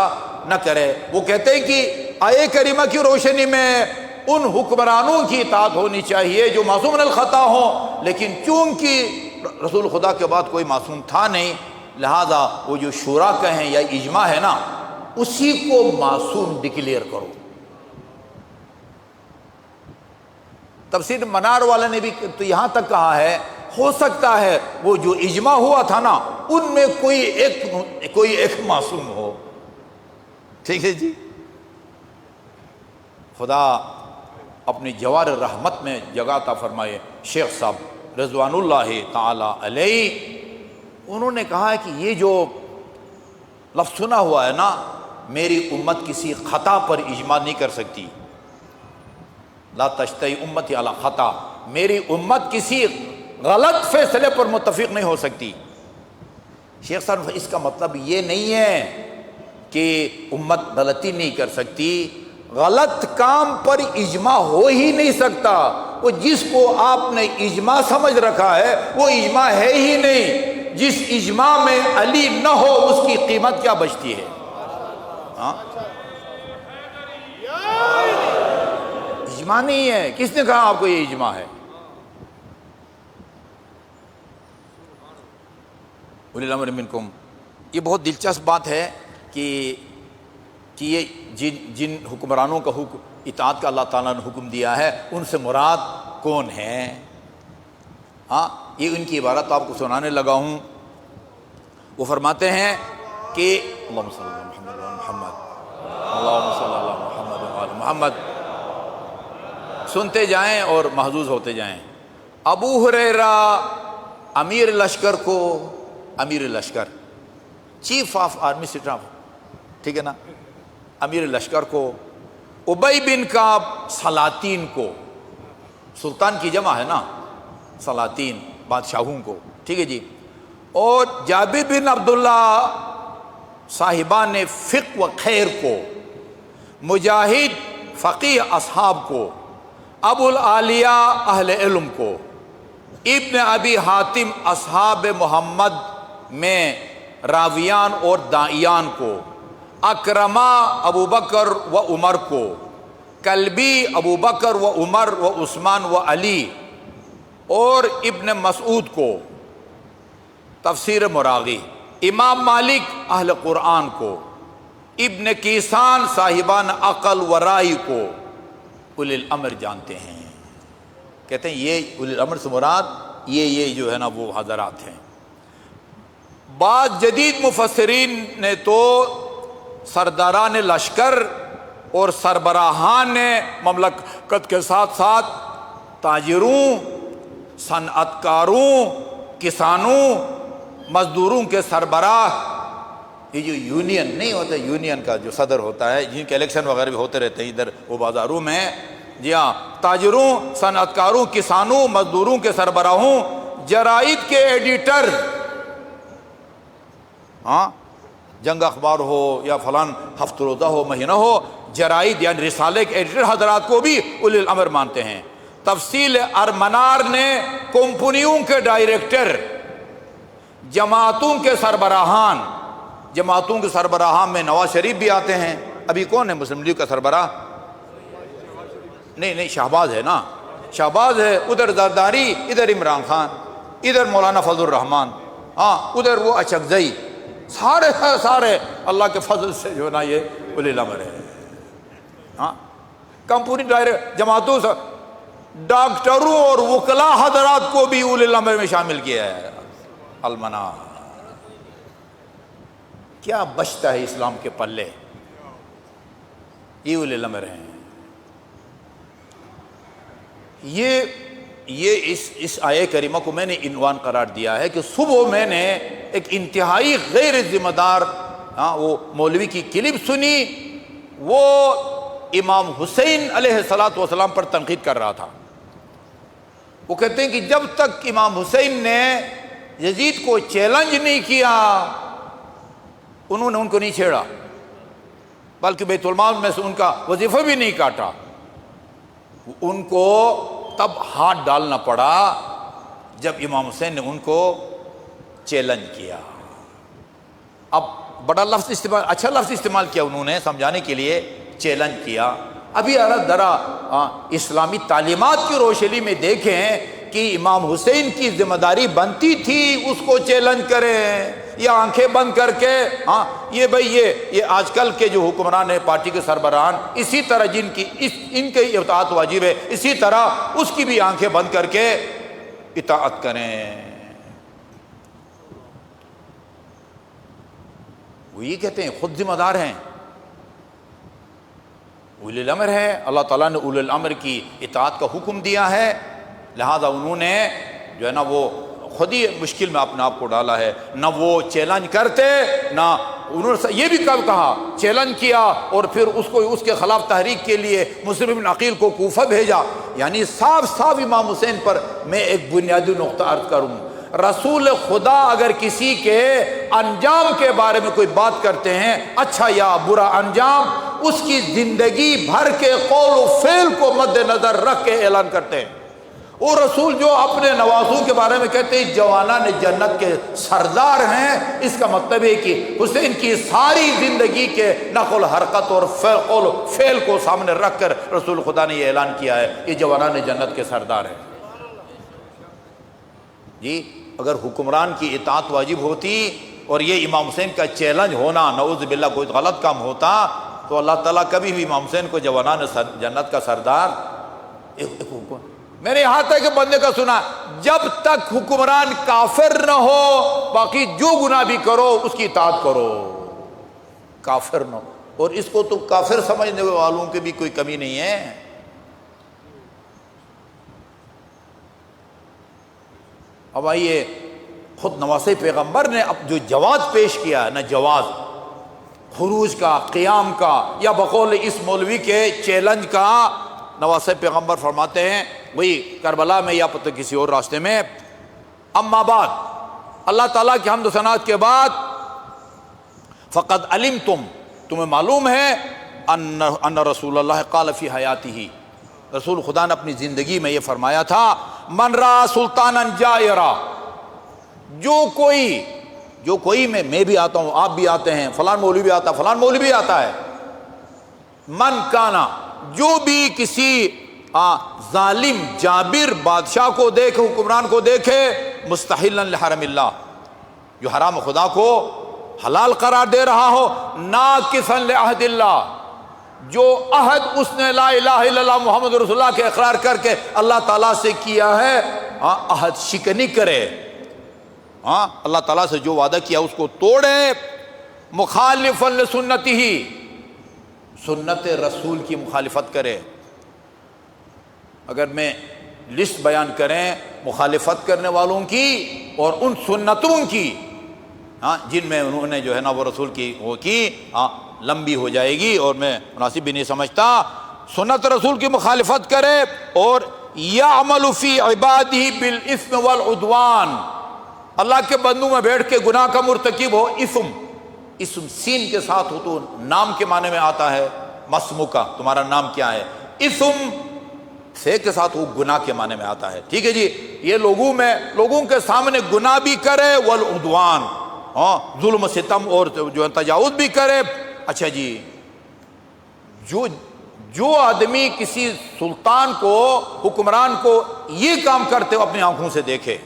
نہ کرے۔ وہ کہتے ہیں کہ آیے کریمہ کی روشنی میں ان حکمرانوں کی اطاعت ہونی چاہیے جو معصوم من الخطا ہوں، لیکن چونکہ رسول خدا کے بعد کوئی معصوم تھا نہیں، لہذا وہ جو شورا کہیں یا اجماع ہے نا، اسی کو معصوم ڈکلیئر کرو۔ تفسیر منار والا نے بھی تو یہاں تک کہا ہے، ہو سکتا ہے وہ جو اجماع ہوا تھا نا ان میں کوئی ایک معصوم ہو۔ ٹھیک ہے جی۔ خدا اپنی جوار رحمت میں جگہ عطا فرمائے۔ شیخ صاحب رضوان اللہ تعالی علیہ، انہوں نے کہا ہے کہ یہ جو لفظ سنا ہوا ہے نا، میری امت کسی خطا پر اجماع نہیں کر سکتی۔ لا تشتہی امتی علی خطا، میری امت کسی غلط فیصلے پر متفق نہیں ہو سکتی۔ شیخ صاحب اس کا مطلب یہ نہیں ہے کہ امت غلطی نہیں کر سکتی، غلط کام پر اجماع ہو ہی نہیں سکتا۔ وہ جس کو آپ نے اجماع سمجھ رکھا ہے وہ اجماع ہے ہی نہیں۔ جس اجماع میں علی نہ ہو اس کی قیمت کیا بچتی ہے؟ ہاں، اجماع نہیں ہے۔ کس نے کہا آپ کو یہ اجماع ہے؟ اولی الامر منکم۔ یہ بہت دلچسپ بات ہے کہ یہ جن حکمرانوں کا اطاعت کا اللہ تعالیٰ نے حکم دیا ہے ان سے مراد کون ہے؟ ہاں، یہ ان کی عبارت آپ کو سنانے لگا ہوں۔ وہ فرماتے ہیں کہ اللہم صلی اللہ علیہ محمد و محمد، اللہم صلی اللہ علیہ محمد و آل محمد، سنتے جائیں اور محظوظ ہوتے جائیں۔ ابو ہریرہ امیر لشکر کو، امیر لشکر چیف آف آرمی اسٹاف، ٹھیک ہے نا، امیر لشکر کو، ابی بن کعب سلاطین کو، سلطان کی جمع ہے نا سلاطین، بادشاہوں کو، ٹھیک ہے جی۔ اور جابر بن عبداللہ صاحبان فقہ و خیر کو، مجاہد فقیہ اصحاب کو، ابو العالیہ اہل علم کو، ابن ابی حاتم اصحاب محمد میں راویان اور داعیان کو، اکرما ابو بکر و عمر کو، کلبی ابو بکر و عمر و عثمان و علی اور ابن مسعود کو، تفسیر مراغی، امام مالک اہل قرآن کو، ابن کیسان صاحبان عقل و رائے کو اولی الامر جانتے ہیں۔ کہتے ہیں یہ اولی الامر سے مراد یہ جو ہے نا وہ حضرات ہیں۔ بعض جدید مفسرین نے تو سرداران لشکر اور سربراہان مملکت کے ساتھ ساتھ تاجروں، صنعت کاروں، کسانوں، مزدوروں کے سربراہ، یہ جو یونین نہیں ہوتا، یونین کا جو صدر ہوتا ہے، جن کے الیکشن وغیرہ بھی ہوتے رہتے ہیں ادھر وہ بازاروں میں، جی ہاں، تاجروں، صنعت کاروں، کسانوں، مزدوروں کے سربراہوں، جرائد کے ایڈیٹر، ہاں جنگ اخبار ہو یا فلان ہفتہ روزہ ہو، مہینہ ہو، جرائد یعنی رسالے کے ایڈیٹر حضرات کو بھی اولی الامر مانتے ہیں۔ تفصیل ارمنار نے کمپنیوں کے ڈائریکٹر، جماعتوں کے سربراہان، جماعتوں کے سربراہان میں نواز شریف بھی آتے ہیں۔ ابھی کون ہے مسلم لیگ کا سربراہ؟ نہیں شہباز ہے نا، شہباز ہے، ادھر زرداری، ادھر عمران خان، ادھر مولانا فضل الرحمان، ہاں ادھر وہ اچکزئی، سارے اللہ کے فضل سے جو ہے نا یہ اولی الامر ہے۔ ہاں کمپنی ڈائریکٹ، جماعتوں سے، ڈاکٹروں اور وکلاء حضرات کو بھی اولی الامر میں شامل کیا ہے۔ المنا کیا بچتا ہے اسلام کے پلے، یہ اولی الامر ہیں۔ یہ اس آیہ کریمہ کو میں نے عنوان قرار دیا ہے کہ صبح میں نے ایک انتہائی غیر ذمہ دار وہ مولوی کی کلپ سنی، وہ امام حسین علیہ السلام پر تنقید کر رہا تھا۔ وہ کہتے ہیں کہ جب تک امام حسین نے یزید کو چیلنج نہیں کیا، انہوں نے ان کو نہیں چھیڑا، بلکہ بیت المال میں سے ان کا وظیفہ بھی نہیں کاٹا۔ ان کو تب ہاتھ ڈالنا پڑا جب امام حسین نے ان کو چیلنج کیا۔ اب بڑا لفظ استعمال، اچھا لفظ استعمال کیا انہوں نے سمجھانے کے لیے، چیلنج کیا۔ ابھی ذرا اسلامی تعلیمات کی روشنی میں دیکھیں کہ امام حسین کی ذمہ داری بنتی تھی اس کو چیلنج کریں، یا آنکھیں بند کر کے یہ بھئی یہ آج کل کے جو حکمران ہیں، پارٹی کے سربراہان، اسی طرح جن کی ان کے اطاعت واجب ہے، اسی طرح اس کی بھی آنکھیں بند کر کے اطاعت کریں۔ وہ یہ کہتے ہیں خود ذمہ دار ہیں، اولی الامر ہے، اللہ تعالیٰ نے اولی الامر کی اطاعت کا حکم دیا ہے، لہذا انہوں نے جو ہے نا وہ خود ہی مشکل میں اپنے آپ کو ڈالا ہے۔ نہ وہ چیلنج کرتے، نہ انہوں نے یہ بھی کب کہا، چیلنج کیا اور پھر اس کے خلاف تحریک کے لیے مسلم بن عقیل کو کوفہ بھیجا۔ یعنی صاف امام حسین پر میں ایک بنیادی نقطہ عرض کروں، رسول خدا اگر کسی کے انجام کے بارے میں کوئی بات کرتے ہیں، اچھا یا برا انجام، اس کی زندگی بھر کے قول و فعل کو مد نظر رکھ کے اعلان کرتے ہیں۔ اور رسول جو اپنے نوازوں کے بارے میں کہتے ہیں جوانان جنت کے سردار ہیں، اس کا مطلب ہے کہ حسین کی ساری زندگی کے نقل حرکت اور قول و فعل کو سامنے رکھ کر رسول خدا نے یہ اعلان کیا ہے کہ جوانان جنت کے سردار ہیں۔ جی اگر حکمران کی اطاعت واجب ہوتی اور یہ امام حسین کا چیلنج ہونا نعوذ باللہ کوئی غلط کام ہوتا تو اللہ تعالیٰ کبھی بھی امام حسین کو جوانان جنت کا سردار۔ میں نے یہاں تک کہ بندے کا سنا، جب تک حکمران کافر نہ ہو باقی جو گناہ بھی کرو اس کی اطاعت کرو، کافر نہ ہو۔ اور اس کو تو کافر سمجھنے والوں کی بھی کوئی کمی نہیں ہے۔ اب آئیے خود نواسۂ پیغمبر نے اب جو جواز پیش کیا ہے، نہ جواز خروج کا، قیام کا، یا بقول اس مولوی کے چیلنج کا، نواسۂ پیغمبر فرماتے ہیں وہی کربلا میں یا پتہ کسی اور راستے میں، اما بعد، اللہ تعالیٰ کی حمد و ثناء کے بعد، فقد علمتم، تمہیں معلوم ہے، ان رسول اللہ قال فی حیاتہ، رسول خدا نے اپنی زندگی میں یہ فرمایا تھا، من را سلطانا جائرا، جو کوئی میں بھی آتا ہوں، آپ بھی آتے ہیں، فلان مولوی بھی آتا ہے، فلان مولوی بھی آتا ہے، من کانا، جو بھی کسی ظالم جابر بادشاہ کو دیکھے، حکمران کو دیکھے، مستحلا لحرم اللہ، جو حرام خدا کو حلال قرار دے رہا ہو، ناقصا لعہد اللہ، جو عہد اس نے لا الہ الا اللہ محمد رسول اللہ کے اقرار کر کے اللہ تعالیٰ سے کیا ہے، عہد شکنی کرے، اللہ تعالیٰ سے جو وعدہ کیا اس کو توڑے، مخالفا لسنتہ، سنت رسول کی مخالفت کرے۔ اگر میں لسٹ بیان کریں مخالفت کرنے والوں کی اور ان سنتوں کی جن میں انہوں نے جو ہے نا وہ رسول کی وہ کی، لمبی ہو جائے گی اور میں مناسب بھی نہیں سمجھتا۔ سنت رسول کی مخالفت کرے اور یعمل فی عبادہ بالاثم والعدوان، اللہ کے بندوں میں بیٹھ کے گناہ کا مرتکب ہو، اسم سین کے ساتھ ہو تو نام کے معنی میں آتا ہے، مسموکا، تمہارا نام کیا ہے، اسم سے کے ساتھ وہ گناہ کے معنی میں آتا ہے، ٹھیک ہے جی۔ یہ لوگوں کے سامنے گناہ بھی کرے، والعدوان، ظلم و ستم اور جو ہے تجاوز بھی کرے۔ اچھا جی، جو آدمی کسی سلطان کو، حکمران کو یہ کام کرتے ہو اپنی آنکھوں سے دیکھے،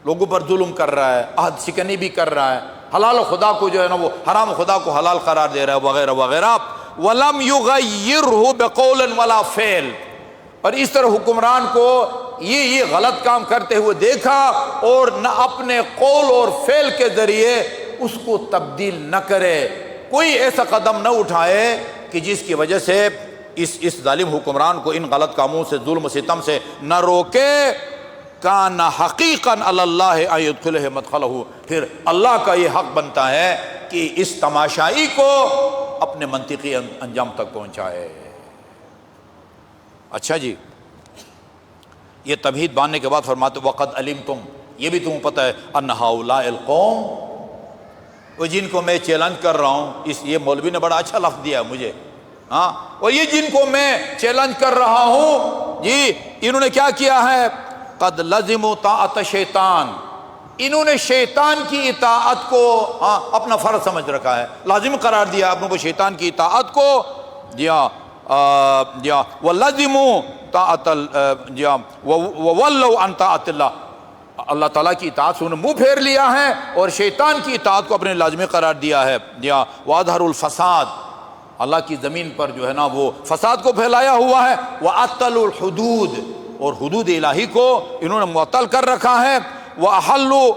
لوگوں پر ظلم کر رہا ہے، عہد شکنی بھی کر رہا ہے، حلال خدا کو جو ہے نا وہ حرام خدا کو حلال قرار دے رہا ہے، وغیرہ وغیرہ، وَلَمْ يُغَيِّرْهُ بِقَوْلٍ وَلَا فِعْلٍ، اور اس طرح حکمران کو یہ غلط کام کرتے ہوئے دیکھا اور نہ اپنے قول اور فعل کے ذریعے اس کو تبدیل نہ کرے، کوئی ایسا قدم نہ اٹھائے کہ جس کی وجہ سے اس ظالم حکمران کو ان غلط کاموں سے، ظلم و ستم سے نہ روکے۔ کان حقیقا علی اللہ ان یدخلہ مدخلہ، پھر اللہ کا یہ حق بنتا ہے کہ اس تماشائی کو اپنے منطقی انجام تک پہنچائے۔ اچھا جی، یہ تمہید باندھنے کے بعد فرماتے وقد علمتم، یہ بھی تمہیں پتہ ہے، ان ہؤلاء القوم، وہ جن کو میں چیلنج کر رہا ہوں، یہ مولوی نے بڑا اچھا لفظ دیا مجھے، اور یہ جن کو میں چیلنج کر رہا ہوں جی، انہوں نے کیا کیا ہے، قد لزموا طاعت شیطان، انہوں نے شیطان کی اطاعت کو اپنا فرض سمجھ رکھا ہے، لازم قرار دیا اپنے کو شیطان کی اطاعت کو، جی ہاں، وَلَزِمُوا طَاعَةَ وَوَلَّوْا عَنْ طَاعَةِ اللَّهِ، اللہ تعالیٰ کی اطاعت سے انہوں نے منہ پھیر لیا ہے اور شیطان کی اطاعت کو اپنے لازمی قرار دیا ہے، جی ہاں، وَأَظْهَرُوا الْفَسَادَ، اللہ کی زمین پر جو ہے نا وہ فساد کو پھیلایا ہوا ہے، وَأَطَّلُوا الْحُدُودِ، اور حدود الہی کو انہوں نے معطل کر رکھا ہے، وَأَحَلُّوا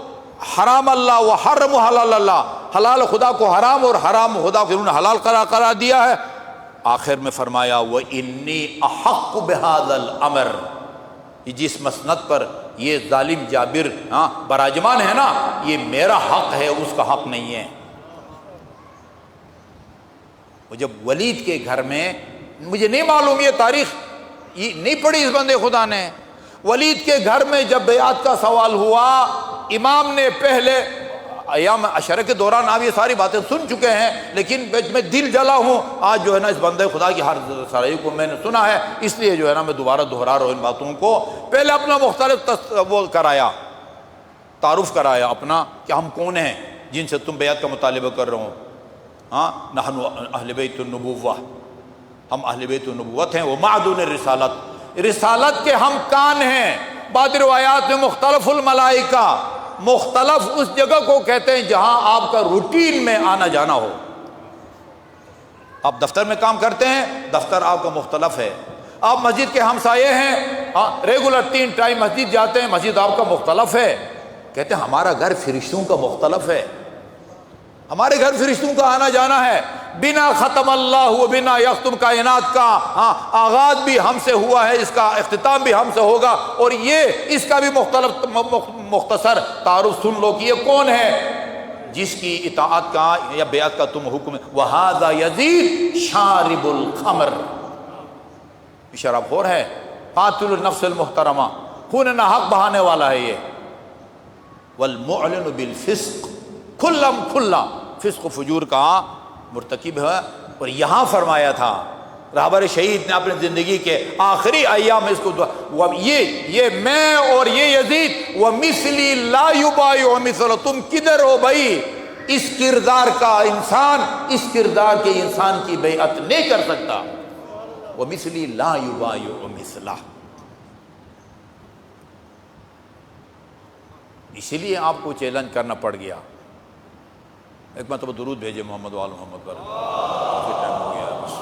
حرام اللہ وَحَرَّمُوا حلال اللہ، حلال خدا کو حرام اور حرام خدا کو انہوں نے حلال قرار دیا ہے۔ آخر میں فرمایا وَإِنِّي أَحَقُّ بِهَذَا الْأَمْرِ، جس مسند پر یہ ظالم جابر براجمان ہے نا، یہ میرا حق ہے، اس کا حق نہیں ہے۔ وہ جب ولید کے گھر میں، مجھے نہیں معلوم یہ تاریخ یہ نہیں پڑھی اس بندے خدا نے، ولید کے گھر میں جب بیعت کا سوال ہوا، امام نے پہلے ایام عشرہ کے دوران آپ یہ ساری باتیں سن چکے ہیں، لیکن میں دل جلا ہوں آج جو ہے نا اس بندے خدا کی ہر سرائی کو میں نے سنا ہے، اس لیے جو ہے نا میں دوبارہ دہرا رہا ہوں ان باتوں کو۔ پہلے اپنا مختلف وہ کرایا، تعارف کرایا اپنا کہ ہم کون ہیں جن سے تم بیعت کا مطالبہ کر رہے ہو، نحن اہل بیت النبوہ، ہم اہل بیت النبوت ہیں، وہ معدون الرسالت، رسالت کے ہم کان ہیں۔ بعض روایات میں مختلف الملائکہ، مختلف اس جگہ کو کہتے ہیں جہاں آپ کا روٹین میں آنا جانا ہو۔ آپ دفتر میں کام کرتے ہیں، دفتر آپ کا مختلف ہے، آپ مسجد کے ہمسائے ہیں، ریگولر 3 ٹائم مسجد جاتے ہیں، مسجد آپ کا مختلف ہے۔ کہتے ہیں ہمارا گھر فرشتوں کا مختلف ہے، ہمارے گھر فرشتوں کا آنا جانا ہے، بنا ختم اللہ و بنا یختم کائنات کا آغاز بھی ہم سے ہوا ہے، اس کا اختتام بھی ہم سے ہوگا، اور یہ اس کا بھی مختصر تعارف سن لو کہ یہ کون ہے جس کی اطاعت کا یا بیعت کا تم حکم، وَهَذَا يَزِيدُ شَارِبُ الْخَمْرِ، شراب خور ہے، قاتل النفس المحترمہ، خون ناحق بہانے والا ہے یہ، والمعلن بالفسق کھلم کھلا فسق و فجور کا مرتکب ہے۔ اور یہاں فرمایا تھا رہبر شہید نے اپنی زندگی کے آخری ایام میں اس کو یہ میں اور یہ یزید ومثلی لا یبایع مثل، تم کدھر ہو بھائی؟ اس کردار کا انسان اس کردار کے انسان کی بیعت نہیں کر سکتا۔ ومثلی لا یبایع مثلہ، اسی لیے آپ کو چیلنج کرنا پڑ گیا۔ ایک مرتبہ درود بھیجے محمد وآل محمد پر، کافی ٹائم ہو گیا ہے بس۔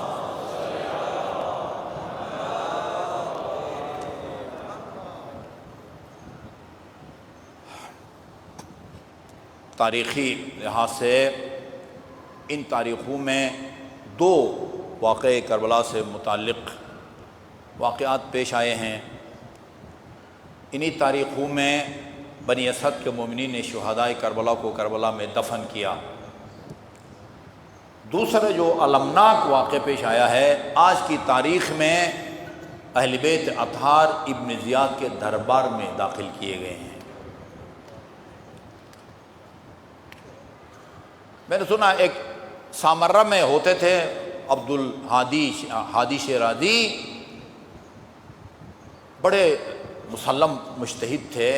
تاریخی لحاظ سے ان تاریخوں میں دو واقعے کربلا سے متعلق واقعات پیش آئے ہیں۔ انہی تاریخوں میں بنی اسد کے مومنین نے شہدائے کربلا کو کربلا میں دفن کیا۔ دوسرا جو المناک واقعہ پیش آیا ہے آج کی تاریخ میں، اہل بیت اطہار ابن زیاد کے دربار میں داخل کیے گئے ہیں۔ میں نے سنا ایک سامرہ میں ہوتے تھے عبد الہادی شیرازی، بڑے مسلم مجتہد تھے۔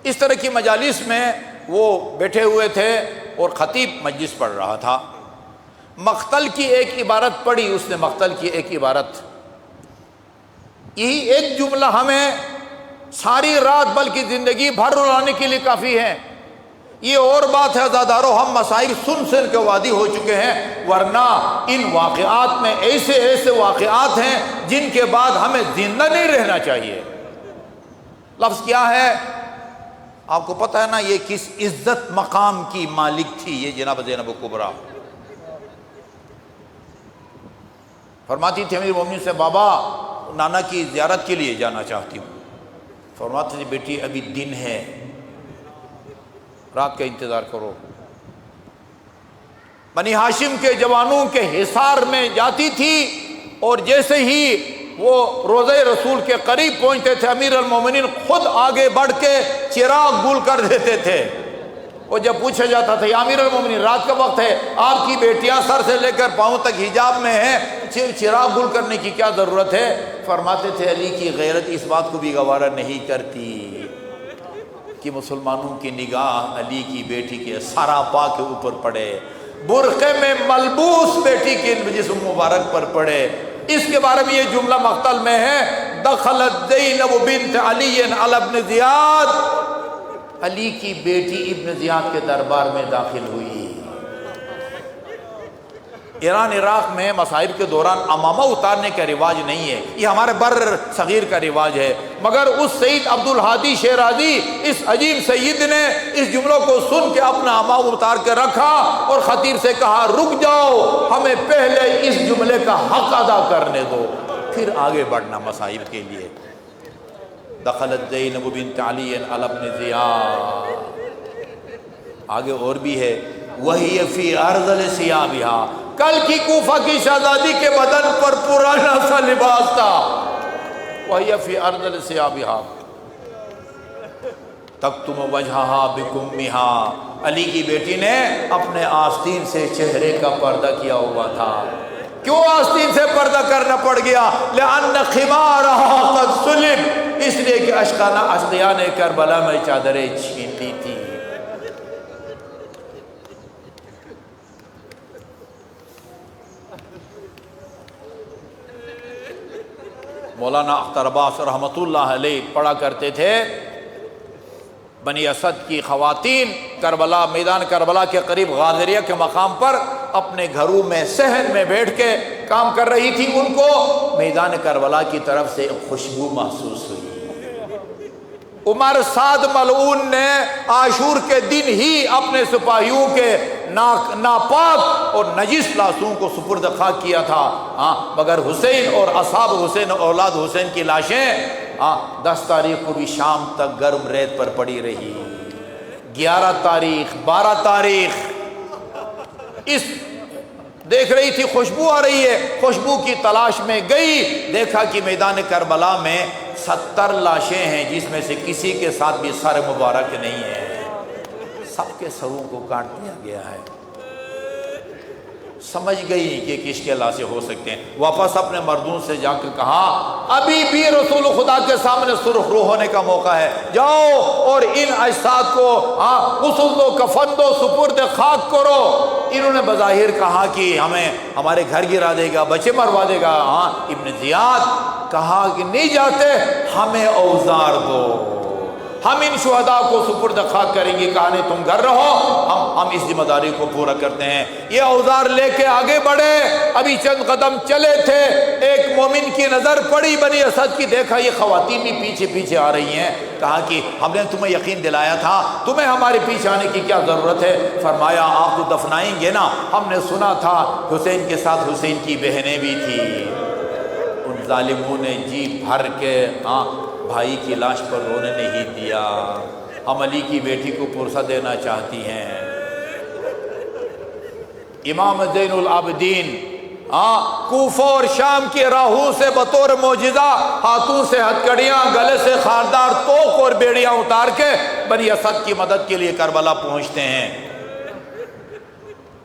اس طرح کی مجالس میں وہ بیٹھے ہوئے تھے اور خطیب مجلس پڑھ رہا تھا۔ مقتل کی ایک عبارت پڑھی اس نے، مقتل کی ایک عبارت، یہی ایک جملہ ہمیں ساری رات بلکہ زندگی بھر رلانے کے لیے کافی ہے۔ یہ اور بات ہے عزادارو، ہم مسائل سن کے وادی ہو چکے ہیں، ورنہ ان واقعات میں ایسے واقعات ہیں جن کے بعد ہمیں زندہ نہیں رہنا چاہیے۔ لفظ کیا ہے آپ کو پتہ ہے نا؟ یہ کس عزت مقام کی مالک تھی یہ جناب زینب کبریٰ۔ فرماتی تھی امیر مومنین سے، بابا نانا کی زیارت کے لیے جانا چاہتی ہوں۔ فرماتی تھی بیٹی ابھی دن ہے، رات کا انتظار کرو۔ بنی ہاشم کے جوانوں کے حصار میں جاتی تھی اور جیسے ہی وہ روضہ رسول کے قریب پہنچتے تھے امیر المومنین خود آگے بڑھ کے چراغ گل کر دیتے تھے۔ اور جب پوچھا جاتا تھا یا امیر المومنین رات کا وقت ہے، آپ کی بیٹیاں سر سے لے کر پاؤں تک حجاب میں ہیں، چراغ گل کرنے کی کیا ضرورت ہے؟ فرماتے تھے علی کی غیرت اس بات کو بھی گوارا نہیں کرتی کہ مسلمانوں کی نگاہ علی کی بیٹی کے سراپا کے اوپر پڑے، برقعے میں ملبوس بیٹی کے جسم مبارک پر پڑے۔ اس کے بارے میں یہ جملہ مقتل میں ہے، دخلت زینب بنت علی علی ابن زیاد، علی کی بیٹی ابن زیاد کے دربار میں داخل ہوئی۔ ایران عراق میں مصائب کے دوران امامہ اتارنے کا رواج نہیں ہے، یہ ہمارے بر صغیر کا رواج ہے، مگر اس سید عبد الہادی شیرازی اس عجیب سید نے اس جملوں کو سن کے اپنا امامہ اتار کے رکھا اور خطیب سے کہا رک جاؤ، ہمیں پہلے اس جملے کا حق ادا کرنے دو، پھر آگے بڑھنا مصائب کے لیے۔ دخلت زینب بنت علی علی ابن زیاد، آگے اور بھی ہے، وہی فی ارذل ثیابہا، کل کی کوفہ کی شہزادی کے بدن پر پرانا سا لباس تھا، وہی فی ارذل ثیابہا تکتم وجہہا بکمہا، علی کی بیٹی نے اپنے آستین سے چہرے کا پردہ کیا ہوا تھا۔ کیوں آستین سے پردہ کرنا پڑ گیا؟ لأن خمارہا قد سلب، اس لیے کہ اشقیاء نے کربلا میں چادریں چھین لی تھی۔ مولانا اختر عباس رحمۃ اللہ علیہ پڑھا کرتے تھے، بنی اسد کی خواتین کربلا، میدان کربلا کے قریب غادریہ کے مقام پر اپنے گھروں میں صحن میں بیٹھ کے کام کر رہی تھی، ان کو میدان کربلا کی طرف سے ایک خوشبو محسوس ہوئی۔ عمر سعد ملعون نے عاشور کے دن ہی اپنے سپاہیوں کے ناپاک اور نجس لاشوں کو سپرد خاک کیا تھا، مگر حسین اور اصحاب حسین اولاد حسین کی لاشیں 10 تاریخ کو بھی شام تک گرم ریت پر پڑی رہی۔ 11 تاریخ 12 تاریخ اس دیکھ رہی تھی خوشبو آ رہی ہے، خوشبو کی تلاش میں گئی، دیکھا کہ میدان کربلا میں 70 لاشیں ہیں جس میں سے کسی کے ساتھ بھی سر مبارک نہیں ہے۔ سب کے سروں کو کاٹ دیا گیا ہے۔ سمجھ گئی کہ کس کے اللہ سے ہو سکتے ہیں۔ واپس اپنے مردوں سے جا کے کہا ابھی بھی رسول خدا کے سامنے سرخ رو ہونے کا موقع ہے، جاؤ اور ان اجساد کو غسل دو، کفن دو، سپرد خاک کرو۔ انہوں نے بظاہر کہا کہ ہمیں ہمارے گھر گرا دے گا، بچے مروا دے گا۔ ابن زیاد کہا کہ نہیں جاتے، ہمیں اوزار دو، ہم ان شہداء کو سپرد خاک کریں گے۔ کہا نہیں، تم گھر رہو، ہم اس ذمہ داری کو پورا کرتے ہیں۔ یہ اوزار لے کے آگے بڑھے، ابھی چند قدم چلے تھے، ایک مومن کی نظر پڑی بنی اسد کی، دیکھا یہ خواتین بھی پیچھے پیچھے آ رہی ہیں۔ کہا کہ ہم نے تمہیں یقین دلایا تھا، تمہیں ہمارے پیچھے آنے کی کیا ضرورت ہے؟ فرمایا آپ کو دفنائیں گے نا، ہم نے سنا تھا حسین کے ساتھ حسین کی بہنیں بھی تھیں۔ ان ظالموں نے جی بھر کے بھائی کی لاش پر رونے نہیں دیا۔ ہم علی کی بیٹی کو پرسہ دینا چاہتی ہیں۔ امام زین العابدین کوفہ اور شام کے راہوں سے بطور معجزہ ہاتھوں سے ہتھکڑیاں، گلے سے خاردار توق اور بیڑیاں اتار کے بنی اسد کی مدد کے لیے کربلا پہنچتے ہیں،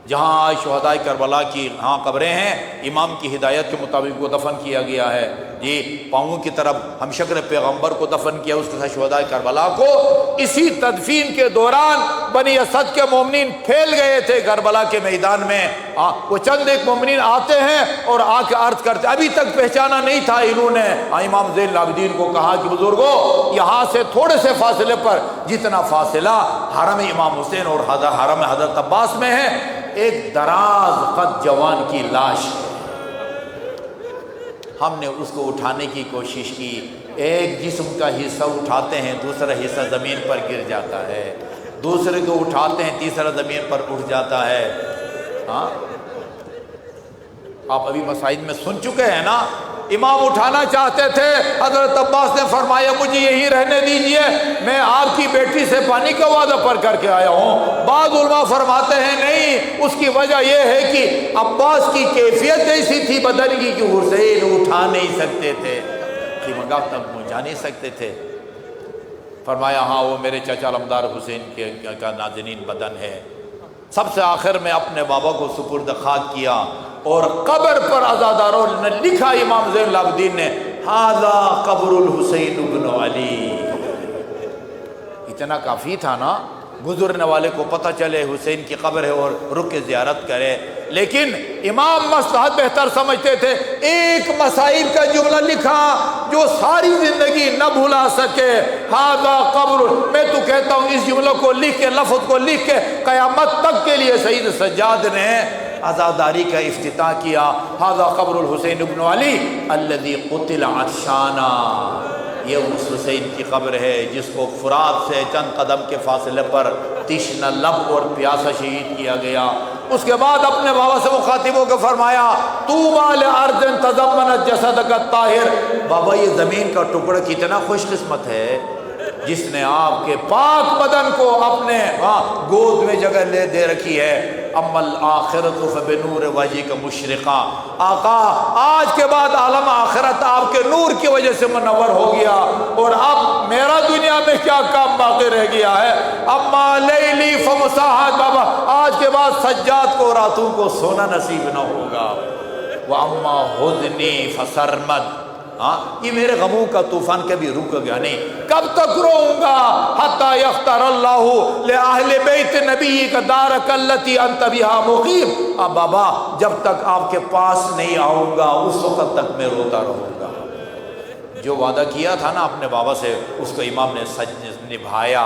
جہاں آج شہداء کربلا کی قبریں ہیں۔ امام کی ہدایت کے مطابق وہ دفن کیا گیا ہے۔ یہ پاؤں کی طرف ہم شکر پیغمبر کو دفن کیا، اس کے ساتھ شہداء کربلا کو۔ اسی تدفین کے دوران بنی اسد کے مومنین پھیل گئے تھے کربلا کے میدان میں۔ وہ چند ایک مومنین آتے ہیں اور آ کے عرض کرتے، ابھی تک پہچانا نہیں تھا انہوں نے۔ امام زین العابدین کو کہا کہ بزرگوں، یہاں سے تھوڑے سے فاصلے پر، جتنا فاصلہ حرم امام حسین اور حرم حضرت عباس میں ہے، ایک دراز قد جوان کی لاش ہے۔ ہم نے اس کو اٹھانے کی کوشش کی، ایک جسم کا حصہ اٹھاتے ہیں، دوسرا حصہ زمین پر گر جاتا ہے، دوسرے کو اٹھاتے ہیں، تیسرا زمین پر اٹھ جاتا ہے۔ آپ ابھی مسائل میں سن چکے ہیں نا۔ امام اٹھانا چاہتے تھے، حضرت عباس نے فرمایا مجھے یہی رہنے دیجئے، میں آپ کی بیٹی سے پانی کا وعدہ پر کر کے آیا ہوں۔ بعض علماء فرماتے ہیں نہیں، اس کی وجہ یہ ہے کہ عباس کی کیفیت ایسی تھی بدن کی کہ حسین اٹھا نہیں سکتے تھے، خیمگاہ تک پہنچا نہیں سکتے تھے۔ فرمایا ہاں وہ میرے چچا علمدار حسین کا نازنین بدن ہے۔ سب سے آخر میں اپنے بابا کو سپرد خاک کیا، اور قبر پر عزاداروں نے لکھا، امام زین العابدین نے، ھذا قبر الحسین بن علی۔ اتنا کافی تھا نا، گزرنے والے کو پتہ چلے حسین کی قبر ہے اور رک کے زیارت کرے۔ لیکن امام مصلحت بہتر سمجھتے تھے، ایک مصائب کا جملہ لکھا جو ساری زندگی نہ بھلا سکے، ھذا قبر۔ میں تو کہتا ہوں اس جملے کو لکھ کے، لفظ کو لکھ کے قیامت تک کے لیے سید سجاد نے عزاداری کا افتتاح کیا۔ ھذا قبر الحسین بن علی الذی قتل عطشانا۔ یہ اس حسین کی قبر ہے جس کو فرات سے چند قدم کے فاصلے پر تشنہ لب اور پیاسا شہید کیا گیا۔ اس کے بعد اپنے بابا سے مخاطب ہو کے فرمایا طوبی لارض تضمنت جسدک الطاہر۔ بابا یہ زمین کا ٹکڑا کتنا خوش قسمت ہے جس نے آپ کے پاک بدن کو اپنے گود میں جگہ لے دے رکھی ہے۔ اما الآخرت فبنور وجہک مشرقہ۔ آقا آج کے بعد عالم آخرت آپ کے نور کی وجہ سے منور ہو گیا، اور اب میرا دنیا میں کیا کام باقی رہ گیا ہے؟ اما لیلی فمساحت، بابا آج کے بعد سجاد کو راتوں کو سونا نصیب نہ ہوگا۔ واما حزنی فسرمد، یہ میرے غموں کا طوفان کبھی رک گیا نہیں، کب تک روؤں گا؟ حتی یختار اللہ لأہل بیت نبی کا دارک التی انت بہا مقیم۔ اب بابا جب تک آپ کے پاس نہیں آؤں گا اس وقت تک میں روتا رہوں گا۔ جو وعدہ کیا تھا نا اپنے بابا سے، اس کو امام نے سچ نبھایا۔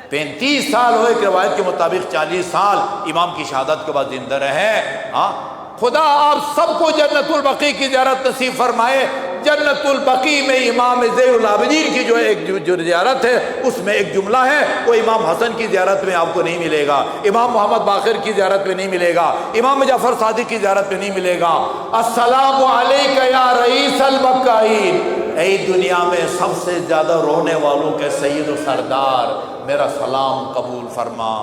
35 سال ہوئے، کہ روایت کے مطابق 40 سال امام کی شہادت کے بعد زندہ رہے۔ خدا آپ سب کو جنت البقیع کی زیارت نصیب فرمائے۔ جنت البقیع میں امام زین العابدین کی جو زیارت ہے، اس میں ایک جملہ ہے، وہ امام حسن کی زیارت میں آپ کو نہیں ملے گا، امام محمد باقر کی زیارت میں نہیں ملے گا، امام جعفر صادق کی زیارت میں نہیں ملے گا۔ السلام علیک یا رئیس البکائین، اے دنیا میں سب سے زیادہ رونے والوں کے سید و سردار، میرا سلام قبول فرما۔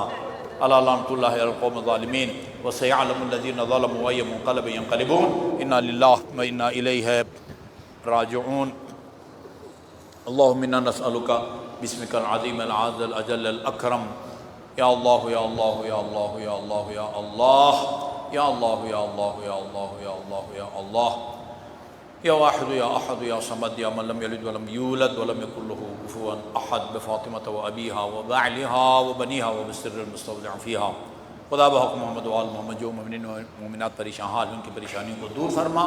الا لعنۃ اللہ علی القوم الظالمین وسیعلم الذین ظلموا ای منقلب ینقلبون انا للہ و انا الیہ راجعون۔ اللہم انا نسألک باسمک العظیم العظ الاجل الاکرم یا اللہ یا اللہ یا اللہ یا اللہ یا اللہ یا اللہ یا اللہ یا اللہ یا اللہ یا اللہ یا واحد یا احد یا صمد یا من لم یلد ولم یولد ولم یکن له کفوا احد بفاطمة و ابیہا و بعلہا و بنیہا و بسر المستودع فیہا. خدا بحق محمد و آل محمد جو مومنین و مومنات پریشان حال ان کی پریشانیوں کو دور فرما،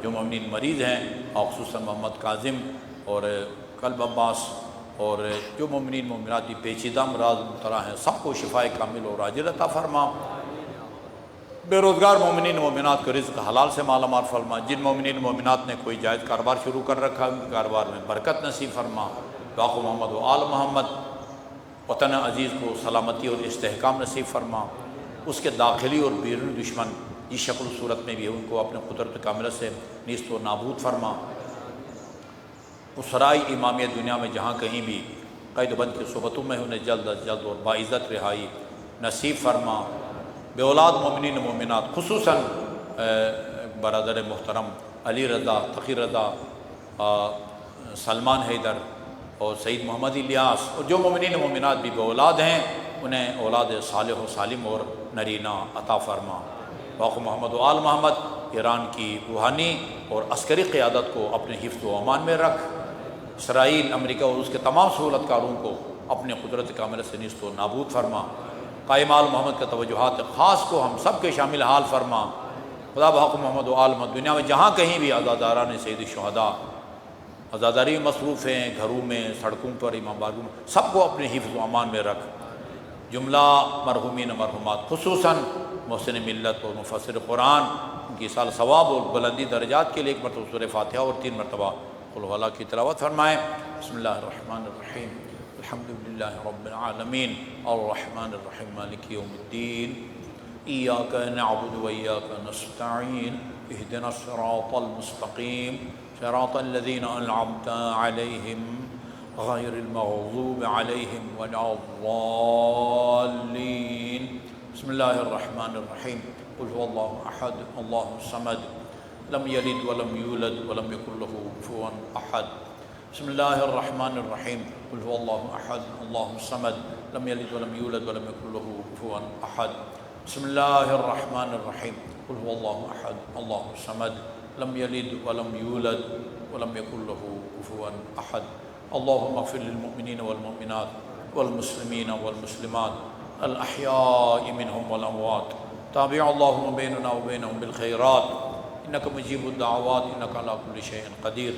جو مومنین مریض ہیں اور خصوصاً محمد کاظم اور قلب عباس اور جو مومنین مومنات بھی پیچیدہ امراض مبتلا ہیں سب کو شفائے کامل اور عاجل عطا فرما. بے روزگار مومنین مومنات کو رزق حلال سے مالا مال فرما. جن مومنین مومنات نے کوئی جائز کاروبار شروع کر رکھا ہے ان کے کاروبار میں برکت نصیب فرما. باقو محمد و آل محمد وطن عزیز کو سلامتی اور استحکام نصیب فرما. اس کے داخلی اور بیرونی دشمن جس شکل و صورت میں بھی ہے ان کو اپنے قدرت کاملہ سے نیست و نابود فرما. اسرائی امامیہ دنیا میں جہاں کہیں بھی قید و بند کی صحبتوں میں انہیں جلد از جلد اور باعزت رہائی نصیب فرما. بے اولاد مومنین مومنات خصوصاً برادر محترم علی رضا، تقی رضا، سلمان حیدر اور سعید محمد الیاس اور جو مومنین مومنات بھی بے اولاد ہیں انہیں اولاد صالح و سالم اور نرینہ عطا فرما. باقو محمد و آل محمد ایران کی روحانی اور عسکری قیادت کو اپنے حفظ و امان میں رکھ. اسرائیل، امریکہ اور اس کے تمام سہولت کاروں کو اپنے قدرت کاملہ سے نیست و نابود فرما. قائم آل محمد کے توجہات خاص کو ہم سب کے شامل حال فرما. خدا بحق محمد و آل محمد دنیا میں جہاں کہیں بھی عزاداران سید الشہداء عزاداری میں مصروف ہیں، گھروں میں، سڑکوں پر، امام بارگاہوں میں، سب کو اپنے حفظ و امان میں رکھ. جملہ مرحومین مرحومات خصوصاً محسن ملت اور مفسر قرآن ان کی سال ثواب اور بلندی درجات کے لیے ایک مرتبہ سورہ فاتحہ اور 3 مرتبہ قل هو اللہ کی تلاوت فرمائیں. بسم اللہ الرحمن الرحیم الحمد للہ رب العالمین الرحمن الرحیم مالک یوم الدین ایاک نعبد و ایاک نستعین اہدنا الصراط المستقیم صراط الذین انعمت علیہم غیر المغضوب علیہم ولا الضالین. بسم اللہ الرحمن الرحیم قل هو اللہ احد اللہ الصمد لم یلد ولم یولد ولم یکن له کفوا احد. بسم اللہ الرحمن الرحیم قل هو اللہ احد اللہ الصمد لم یلد ولم یولد ولم یکن له کفوا احد. بسم اللہ الرحمن الرحیم قل هو اللہ احد اللہ الصمد لم یلد ولم یولد ولم یکن له کفوا احد. اللہم اغفر للمؤمنین والمؤمنات والمسلمین والمسلمات الاحیاء منهم والاموات. تابع اللہم بیننا وبینہم بالخیرات انک مجیب الدعوات انک علی کل شیء قدیر.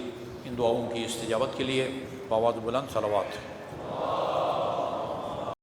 ان دعاؤں کی استجابت کے لیے بآواز بلند صلوات.